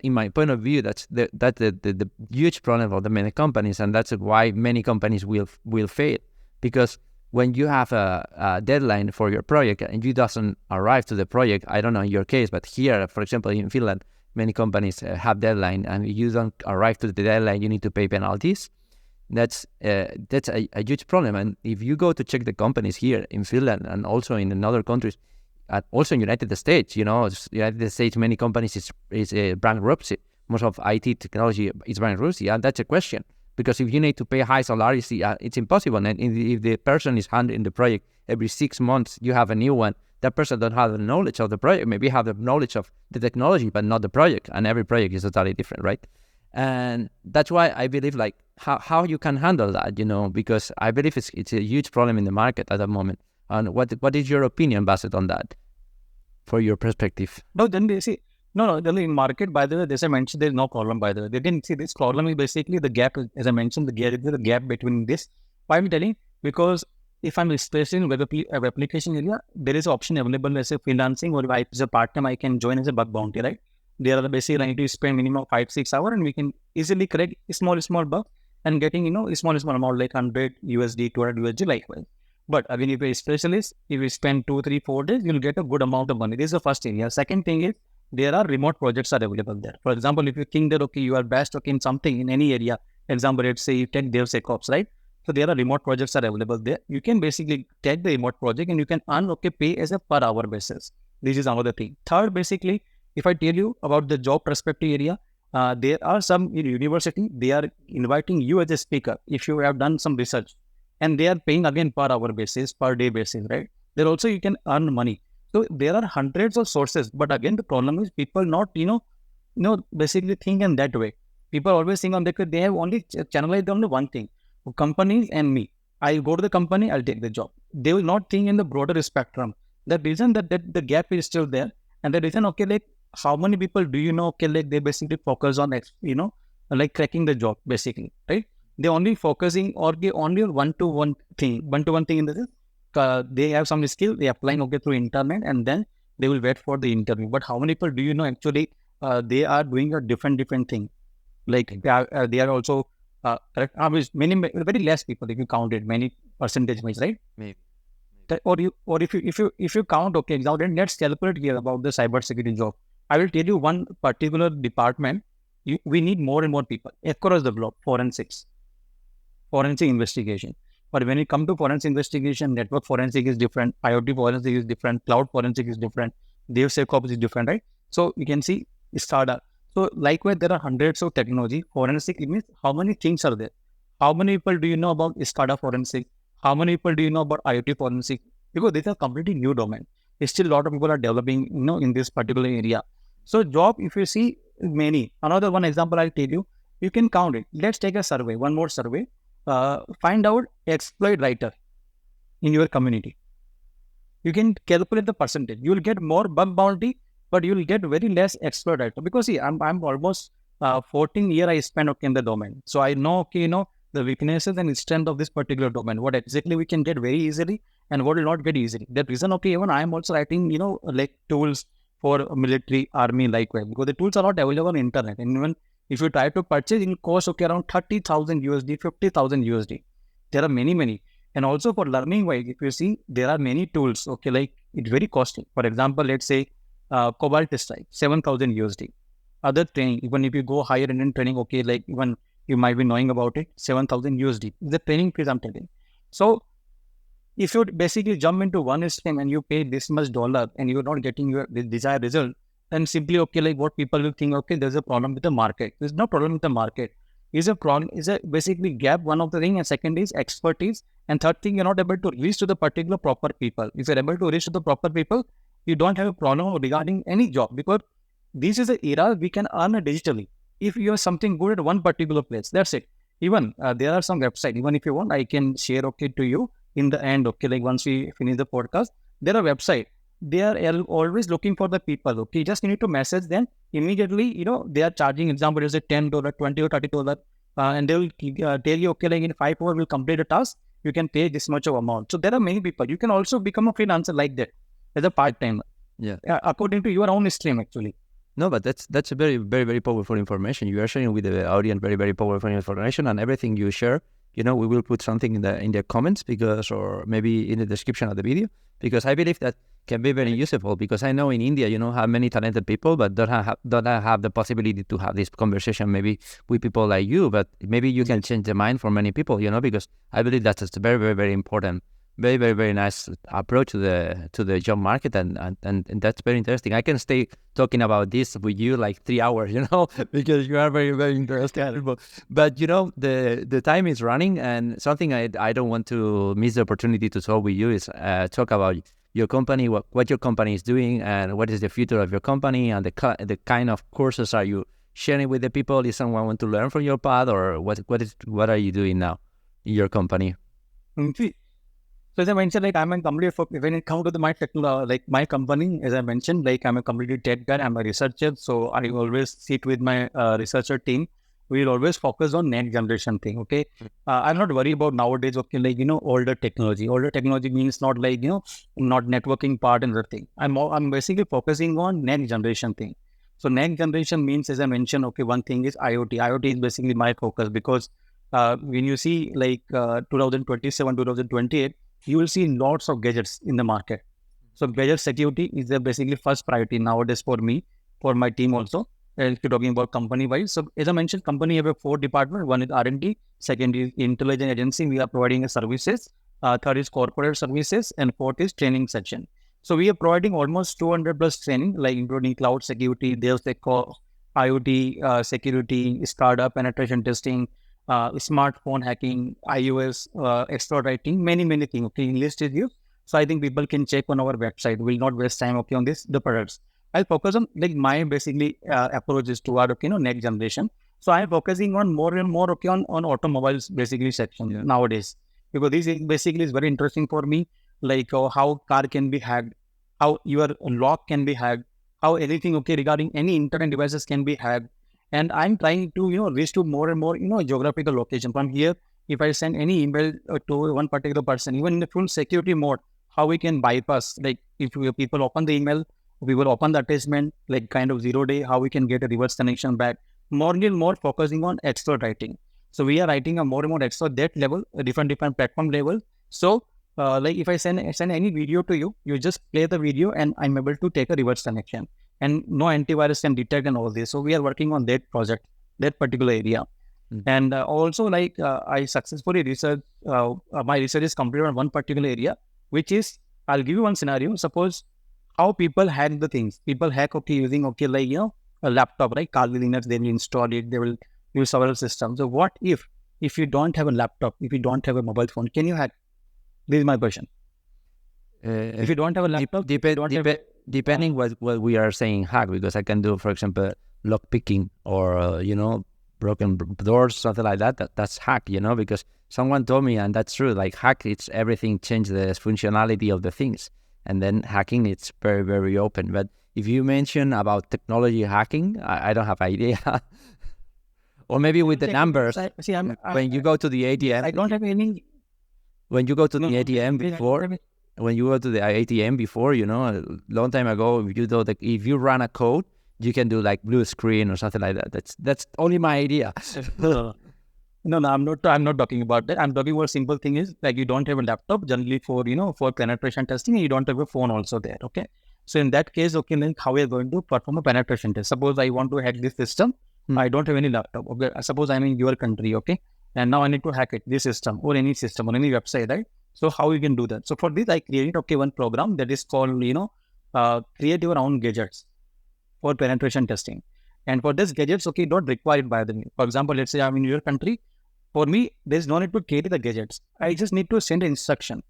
in my point of view, that's the huge problem of the many companies, and that's why many companies will fail. Because when you have a deadline for your project and you doesn't arrive to the project, I don't know in your case, but here, for example, in Finland, many companies have deadline, and if you don't arrive to the deadline, you need to pay penalties. That's a huge problem. And if you go to check the companies here in Finland and also in other countries, also in United States, United States, many companies is bankruptcy. Most of IT technology is bankruptcy, and that's a question. Because if you need to pay high salaries, it's impossible. And if the person is handling the project every 6 months, you have a new one. That person don't have the knowledge of the project. Maybe have the knowledge of the technology, but not the project. And every project is totally different, right? And that's why I believe like how you can handle that, because I believe it's a huge problem in the market at the moment. And what is your opinion based on that, for your perspective? No, then they see. No, then in market, by the way, as I mentioned, there's no problem, by the way. They didn't see this problem is basically the gap, as I mentioned, the gap between this. Why I'm telling? Because if I'm especially in web application area, there is option available as a freelancing, or if as a part-time, I can join as a bug bounty, right? There are basically I need to spend minimum 5-6 hours, and we can easily correct small bug and getting, small amount like 100 USD, 200 USD, likewise. But again, if you're a specialist, if you spend 2, 3, 4 days, you'll get a good amount of money. This is the first area. Second thing is, there are remote projects are available there. For example, if you think that, okay, you are best, okay, in something, in any area, example, let's say you take DevSecOps, right? So there are remote projects are available there. You can basically take the remote project and you can earn, pay as a per hour basis. This is another thing. Third, basically, if I tell you about the job perspective area, there are some in university, they are inviting you as a speaker if you have done some research, and they are paying again per hour basis, per day basis, right? There also you can earn money. So there are hundreds of sources, but again, the problem is people not, basically think in that way. People always think on that, they have only channelized only one thing, companies and me. I go to the company, I'll take the job. They will not think in the broader spectrum. The reason that the gap is still there, and the reason, like how many people do you know, like they basically focus on, like cracking the job, basically, right? They only focusing or they only one-to-one thing in the sense, they have some skill, they applying through internet, and then they will wait for the interview. But how many people do you know actually they are doing a different thing? Like they are also many very less people if you count it many percentage wise, right? Maybe. Or if you count, now then let's calculate here about the cybersecurity job. I will tell you one particular department. We need more and more people across the globe. Forensic investigation. But when it comes to forensic investigation, network forensic is different, IoT forensic is different, cloud forensic is different, DevSecOps is different, right? So you can see SCADA. So likewise, there are hundreds of technology. Forensic, it means how many things are there? How many people do you know about SCADA forensic? How many people do you know about IoT forensic? Because these are completely new domain. Still, a lot of people are developing, in this particular area. So job, if you see many, another one example I'll tell you, you can count it. Let's take a survey, one more survey. Find out exploit writer in your community. You can calculate the percentage. You will get more bug bounty, but you will get very less exploit writer. Because see, I'm almost 14 years I spent in the domain. So I know, the weaknesses and strength of this particular domain, what exactly we can get very easily and what will not get easily. That reason, even I am also writing, like tools for military, army, likewise, because the tools are not available on internet. And even if you try to purchase, it will cost around 30,000 USD, 50,000 USD. There are many. And also for learning wise, if you see, there are many tools, like it's very costly. For example, let's say Cobalt Strike, 7,000 USD. Other training, even if you go higher in training, like even you might be knowing about it, 7,000 USD. The training fees I'm telling. So if you basically jump into one stream and you pay this much dollar and you're not getting your desired result, then simply, like what people will think, there's a problem with the market. There's no problem with the market. Is a problem, is a basically gap, one of the thing, and second is expertise. And third thing, you're not able to reach to the particular proper people. If you're able to reach to the proper people, you don't have a problem regarding any job, because this is an era we can earn digitally. If you have something good at one particular place, that's it. Even there are some websites, even if you want, I can share to you in the end, like once we finish the podcast, there are websites. They are always looking for the people. Just you need to message them immediately. They are charging, example, is it $10, $20 or $30, and they will tell you, like in 5 hours we'll complete a task. You can pay this much of amount. So there are many people. You can also become a freelancer like that as a part timer. Yeah. According to your own stream, actually. No, but that's a very, very, very powerful information. You are sharing with the audience very, very powerful information, and everything you share, we will put something in the comments, because, or maybe in the description of the video, because I believe that can be very useful. Because I know in India, have many talented people, but don't have the possibility to have this conversation maybe with people like you. But maybe you can change the mind for many people, because I believe that's a very, very, very important. Very, very, very nice approach to the job market, and that's very interesting. I can stay talking about this with you like 3 hours, because you are very, very interesting. But the time is running, and something I don't want to miss the opportunity to talk with you is talk about your company, what your company is doing, and what is the future of your company, and the kind of courses are you sharing with the people? If someone want to learn from your path, or what are you doing now in your company? So as I mentioned, like I'm a complete, when it comes to my like my company, as I mentioned, like I'm a completely tech guy, I'm a researcher. So I always sit with my researcher team. We'll always focus on next generation thing. I'm not worried about nowadays, like, older technology. Older technology means not like, not networking part and everything. I'm basically focusing on next generation thing. So next generation means, as I mentioned, one thing is IoT. IoT is basically my focus, because when you see like 2027, 2028, you will see lots of gadgets in the market. So gadget security is the basically first priority nowadays for me, for my team also. if you're talking about company-wise. So as I mentioned, company have a 4 department. One is R&D, second is intelligence agency. We are providing services. Third is corporate services, and fourth is training section. So we are providing almost 200 plus training, like including cloud security, DevSecOps, IoT security, startup penetration testing, smartphone hacking, iOS exploit writing, many things. Okay, list is used. So I think people can check on our website. We'll not waste time, okay, on this, the products. I'll focus on, like, my basically approach is toward, okay, next generation. So I'm focusing on more and more, okay, on automobiles basically section nowadays, because this is basically is very interesting for me, like how car can be hacked, how your lock can be hacked, how anything, okay, regarding any internet devices can be hacked. And I'm trying to, reach to more and more, geographical location. From here, if I send any email to one particular person, even in the full security mode, how we can bypass, like if people open the email, we will open the attachment, like kind of 0-day, how we can get a reverse connection back. More and more focusing on expert writing. So we are writing a more and more expert that level, a different platform level. So like if I send any video to you, you just play the video and I'm able to take a reverse connection, and no antivirus can detect and all this. So we are working on that project, that particular area. And also, like I successfully researched, my research is completed on one particular area, which is, I'll give you one scenario. Suppose how people hack the things. People hack, okay, using, okay, like, a laptop, right? Kali Linux, they will install it, they will use several systems. So what if you don't have a laptop, if you don't have a mobile phone, can you hack? This is my question. If you don't have a laptop, depending what we are saying hack, because I can do, for example, lock picking or broken doors, something like that. That's hack, because someone told me, and that's true. Like hack, it's everything change the functionality of the things, and then hacking, it's very, very open. But if you mention about technology hacking, I don't have idea. Or maybe with the numbers. When you go to the ATM, I don't have any. When you go to the ATM before, a long time ago, if you run a code, you can do like blue screen or something like that. That's only my idea. No, I'm not talking about that. I'm talking about simple thing is, like, you don't have a laptop generally for, for penetration testing, and you don't have a phone also there. Okay. So in that case, okay, then how we are going to perform a penetration test? Suppose I want to hack this system. I don't have any laptop. Okay. Suppose I'm in your country. Okay. And now I need to hack it, this system or any website, right? So how you can do that? So for this, I created, okay, one program that is called, create your own gadgets for penetration testing. And for this gadgets, okay, not required by the me. For example, let's say I'm in your country. For me, there's no need to create the gadgets. I just need to send an instruction.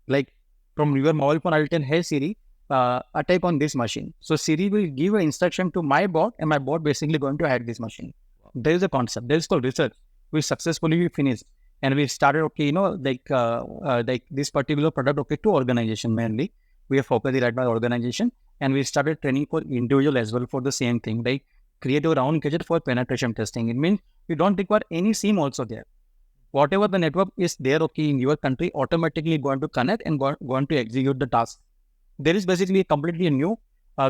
Like from your mobile phone, I will tell, hey Siri, type on this machine. So Siri will give an instruction to my bot, and my bot basically going to hack this machine. There is a concept. There is called research. We successfully finished, and we started, okay, like this particular product, okay, to organization mainly. We are focusing right now organization, and we started training for individual as well for the same thing. Like create your own gadget for penetration testing. It means you don't require any SIM also there. Whatever the network is there, okay, in your country, automatically going to connect and going to execute the task. There is basically completely new,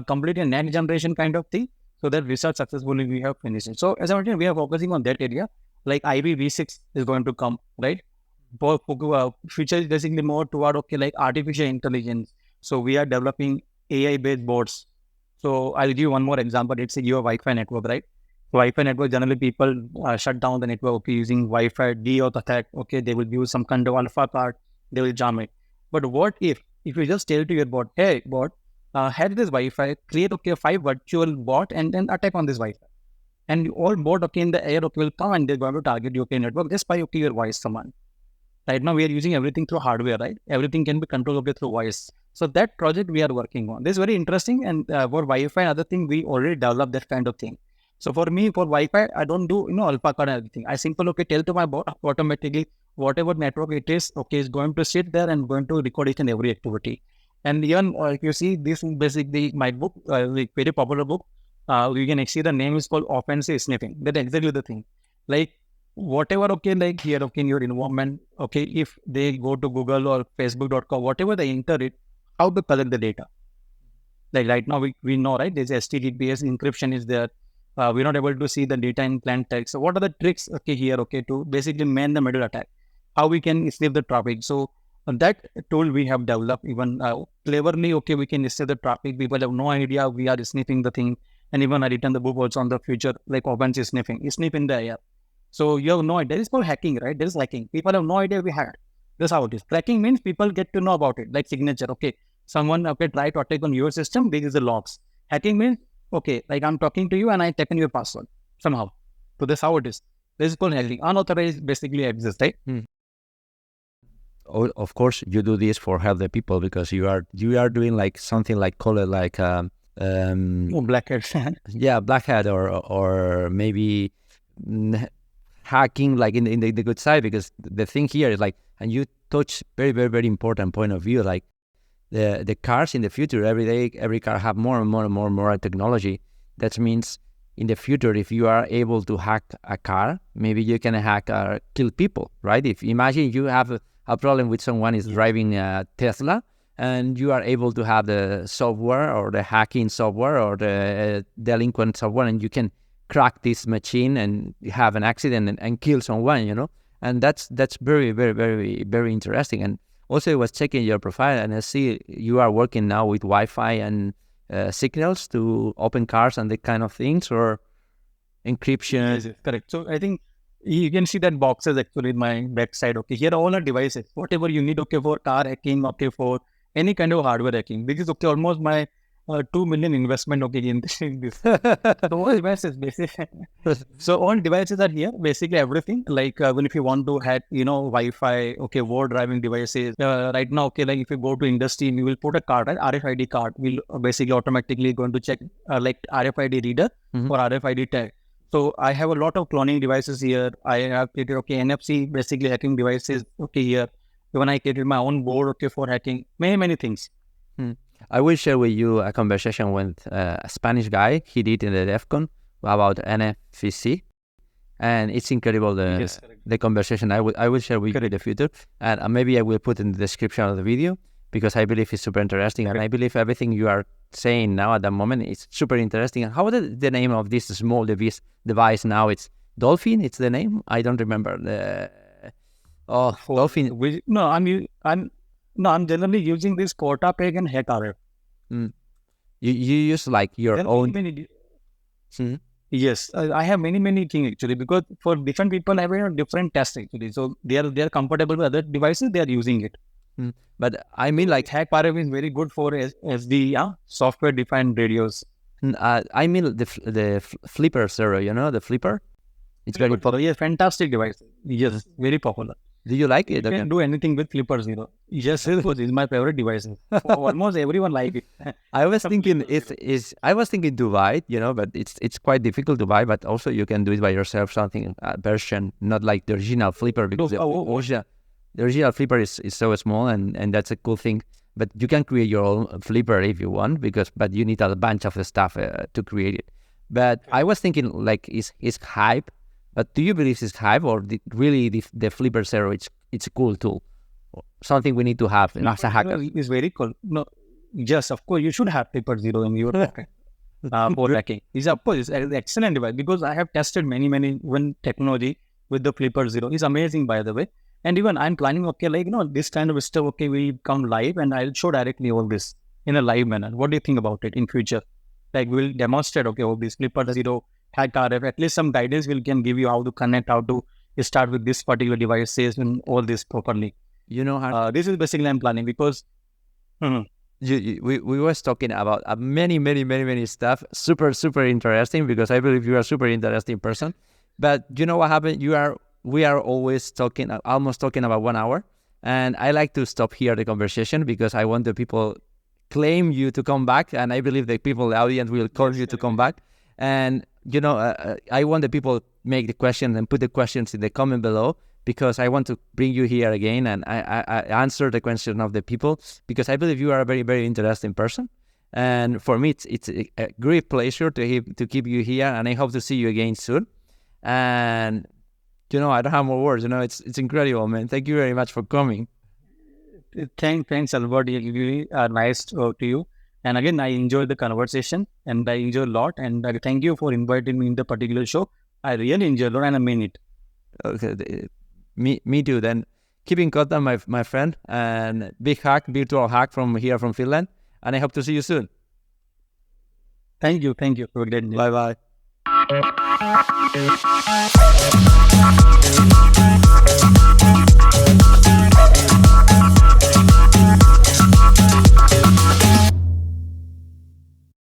completely next generation kind of thing. So that research successfully we have finished it. So as I mentioned, we are focusing on that area. Like IPv6 is going to come, right? For future is basically more toward, okay, like artificial intelligence. So we are developing AI-based bots. So I'll give you one more example. Let's say your Wi-Fi network, right? Wi-Fi network, generally people shut down the network, okay, using Wi-Fi DOS attack. Okay, they will use some kind of alpha card, they will jam it. But what if you just tell to your bot, hey bot, hack this Wi-Fi, create, okay, 5 virtual bot and then attack on this Wi-Fi. And all bot, okay, in the air, okay, will come and they're going to target your, okay, network just by, okay, your voice command. Right now we are using everything through hardware, right? Everything can be controlled, okay, through voice. So that project we are working on. This is very interesting, and for Wi-Fi and other thing, we already developed that kind of thing. So for me, for Wi-Fi, I don't do, alpha card and everything. I simply, okay, tell to my bot automatically whatever network it is, okay, is going to sit there and going to record each and every activity. And even if you see, this is basically my book, like very popular book. You can see the name is called offensive sniffing. That's exactly the thing. Like whatever, okay, like here, okay, in your environment, okay, if they go to Google or Facebook.com, whatever they enter it, how to collect the data. Like right now we know, right, there's HTTPS encryption is there. We're not able to see the data in plain text. So what are the tricks, okay, here, okay, to basically man the middle attack? How we can sniff the traffic? So that tool we have developed even cleverly, okay, we can sniff the traffic. People have no idea we are sniffing the thing. And even I written the book also on the future, like offensive sniffing. You sniff in the air. So you have no idea. There is called hacking, right? There is hacking. People have no idea we hacked. That's how it is. Cracking means people get to know about it, like signature. Okay, someone try to attack on your system. This is the logs. Hacking means, okay, like I'm talking to you and I taken your password somehow. So that's how it is. This is called hacking. Unauthorized basically exists, right? Of course, you do this for help the people because you are doing like something like call it like Blackhat. yeah, Blackhat or maybe hacking like in the good side, because the thing here is like, and you touch very important point of view, like the cars in the future, every day every car have more and more technology. That means in the future, if you are able to hack a car, maybe you can hack or kill people, right? If imagine you have a problem with someone is driving a Tesla, and you are able to have the software or the hacking software or the delinquent software, and you can crack this machine and have an accident and kill someone, and that's very interesting. And also I was checking your profile and I see you are working now with Wi-Fi and signals to open cars and that kind of things, or encryption. Yes, correct. So I think you can see that boxes actually in my backside. Okay, here are all our devices, whatever you need. Okay, for car hacking. Okay, for any kind of hardware hacking. This is okay. Almost my 2 million investment. Okay, in this. So all devices basically. So all devices are here. Basically everything. Like when if you want to hack, Wi-Fi. Okay, war driving devices. Right now, okay, like if you go to industry, you will put a card, right? RFID card will basically automatically going to check like RFID reader or RFID tag. So I have a lot of cloning devices here. I have created, NFC, basically hacking devices, here. Even I created my own board, for hacking, many things. I will share with you a conversation with a Spanish guy. He did in the DEFCON about NFC, and it's incredible the conversation. I will share with you in the future, and maybe I will put in the description of the video, because I believe it's super interesting, and I believe everything you are saying now at the moment is super interesting. And how is the name of this small device now? It's Dolphin. It's the name. I don't remember Dolphin. I'm generally using this Portapeg and HackRF. You use like your own. Yes, I have many things actually, because for different people I have different tests actually. So they are comfortable with other devices. They are using it. But I mean, like HackRF is very good for SD, software defined radios. I mean the Flipper Zero, the Flipper. It's very popular. Yes, fantastic device. Yes, very popular. Do you like it? You can do anything with Flipper Zero. Yes, it's my favorite device. Almost everyone like it. I was thinking I was thinking to buy it, but it's quite difficult to buy. But also you can do it by yourself, something version, not like the original Flipper, because the original Flipper is so small, and that's a cool thing. But you can create your own Flipper if you want, but you need a bunch of stuff to create it. But I was thinking like is hype. But do you believe it's hype, or really the Flipper Zero? It's a cool tool, something we need to have as a hacker. It's very cool. No, yes, of course you should have Flipper Zero in your pocket for hacking. Of course it's an excellent device, because I have tested many one technology with the Flipper Zero. It's amazing, by the way. And even I'm planning, this kind of stuff. We come live, and I'll show directly all this in a live manner. What do you think about it in future? Like we'll demonstrate, all this Flipper Zero, HackRF, at least some guidance can give you how to connect, how to start with this particular devices and all this properly. This is basically I'm planning, because we was talking about many stuff, super interesting, because I believe you are a super interesting person. But you know what happened? We are always almost talking about 1 hour, and I like to stop here the conversation, because I want the people claim you to come back, and I believe the audience will call you to come back. And I want the people make the questions and put the questions in the comment below, because I want to bring you here again, and I answer the question of the people, because I believe you are a very interesting person. And for me, it's a great pleasure to keep you here, and I hope to see you again soon. And I don't have more words. It's incredible, man. Thank you very much for coming. Thanks, Albert. Really nice to talk to you. And again, I enjoyed the conversation, and I enjoyed a lot. And I thank you for inviting me in the particular show. I really enjoyed it, and I mean it. Okay, me too. Then keep in contact, my friend, and virtual hack from here from Finland. And I hope to see you soon. Thank you. Have a great day. Bye-bye.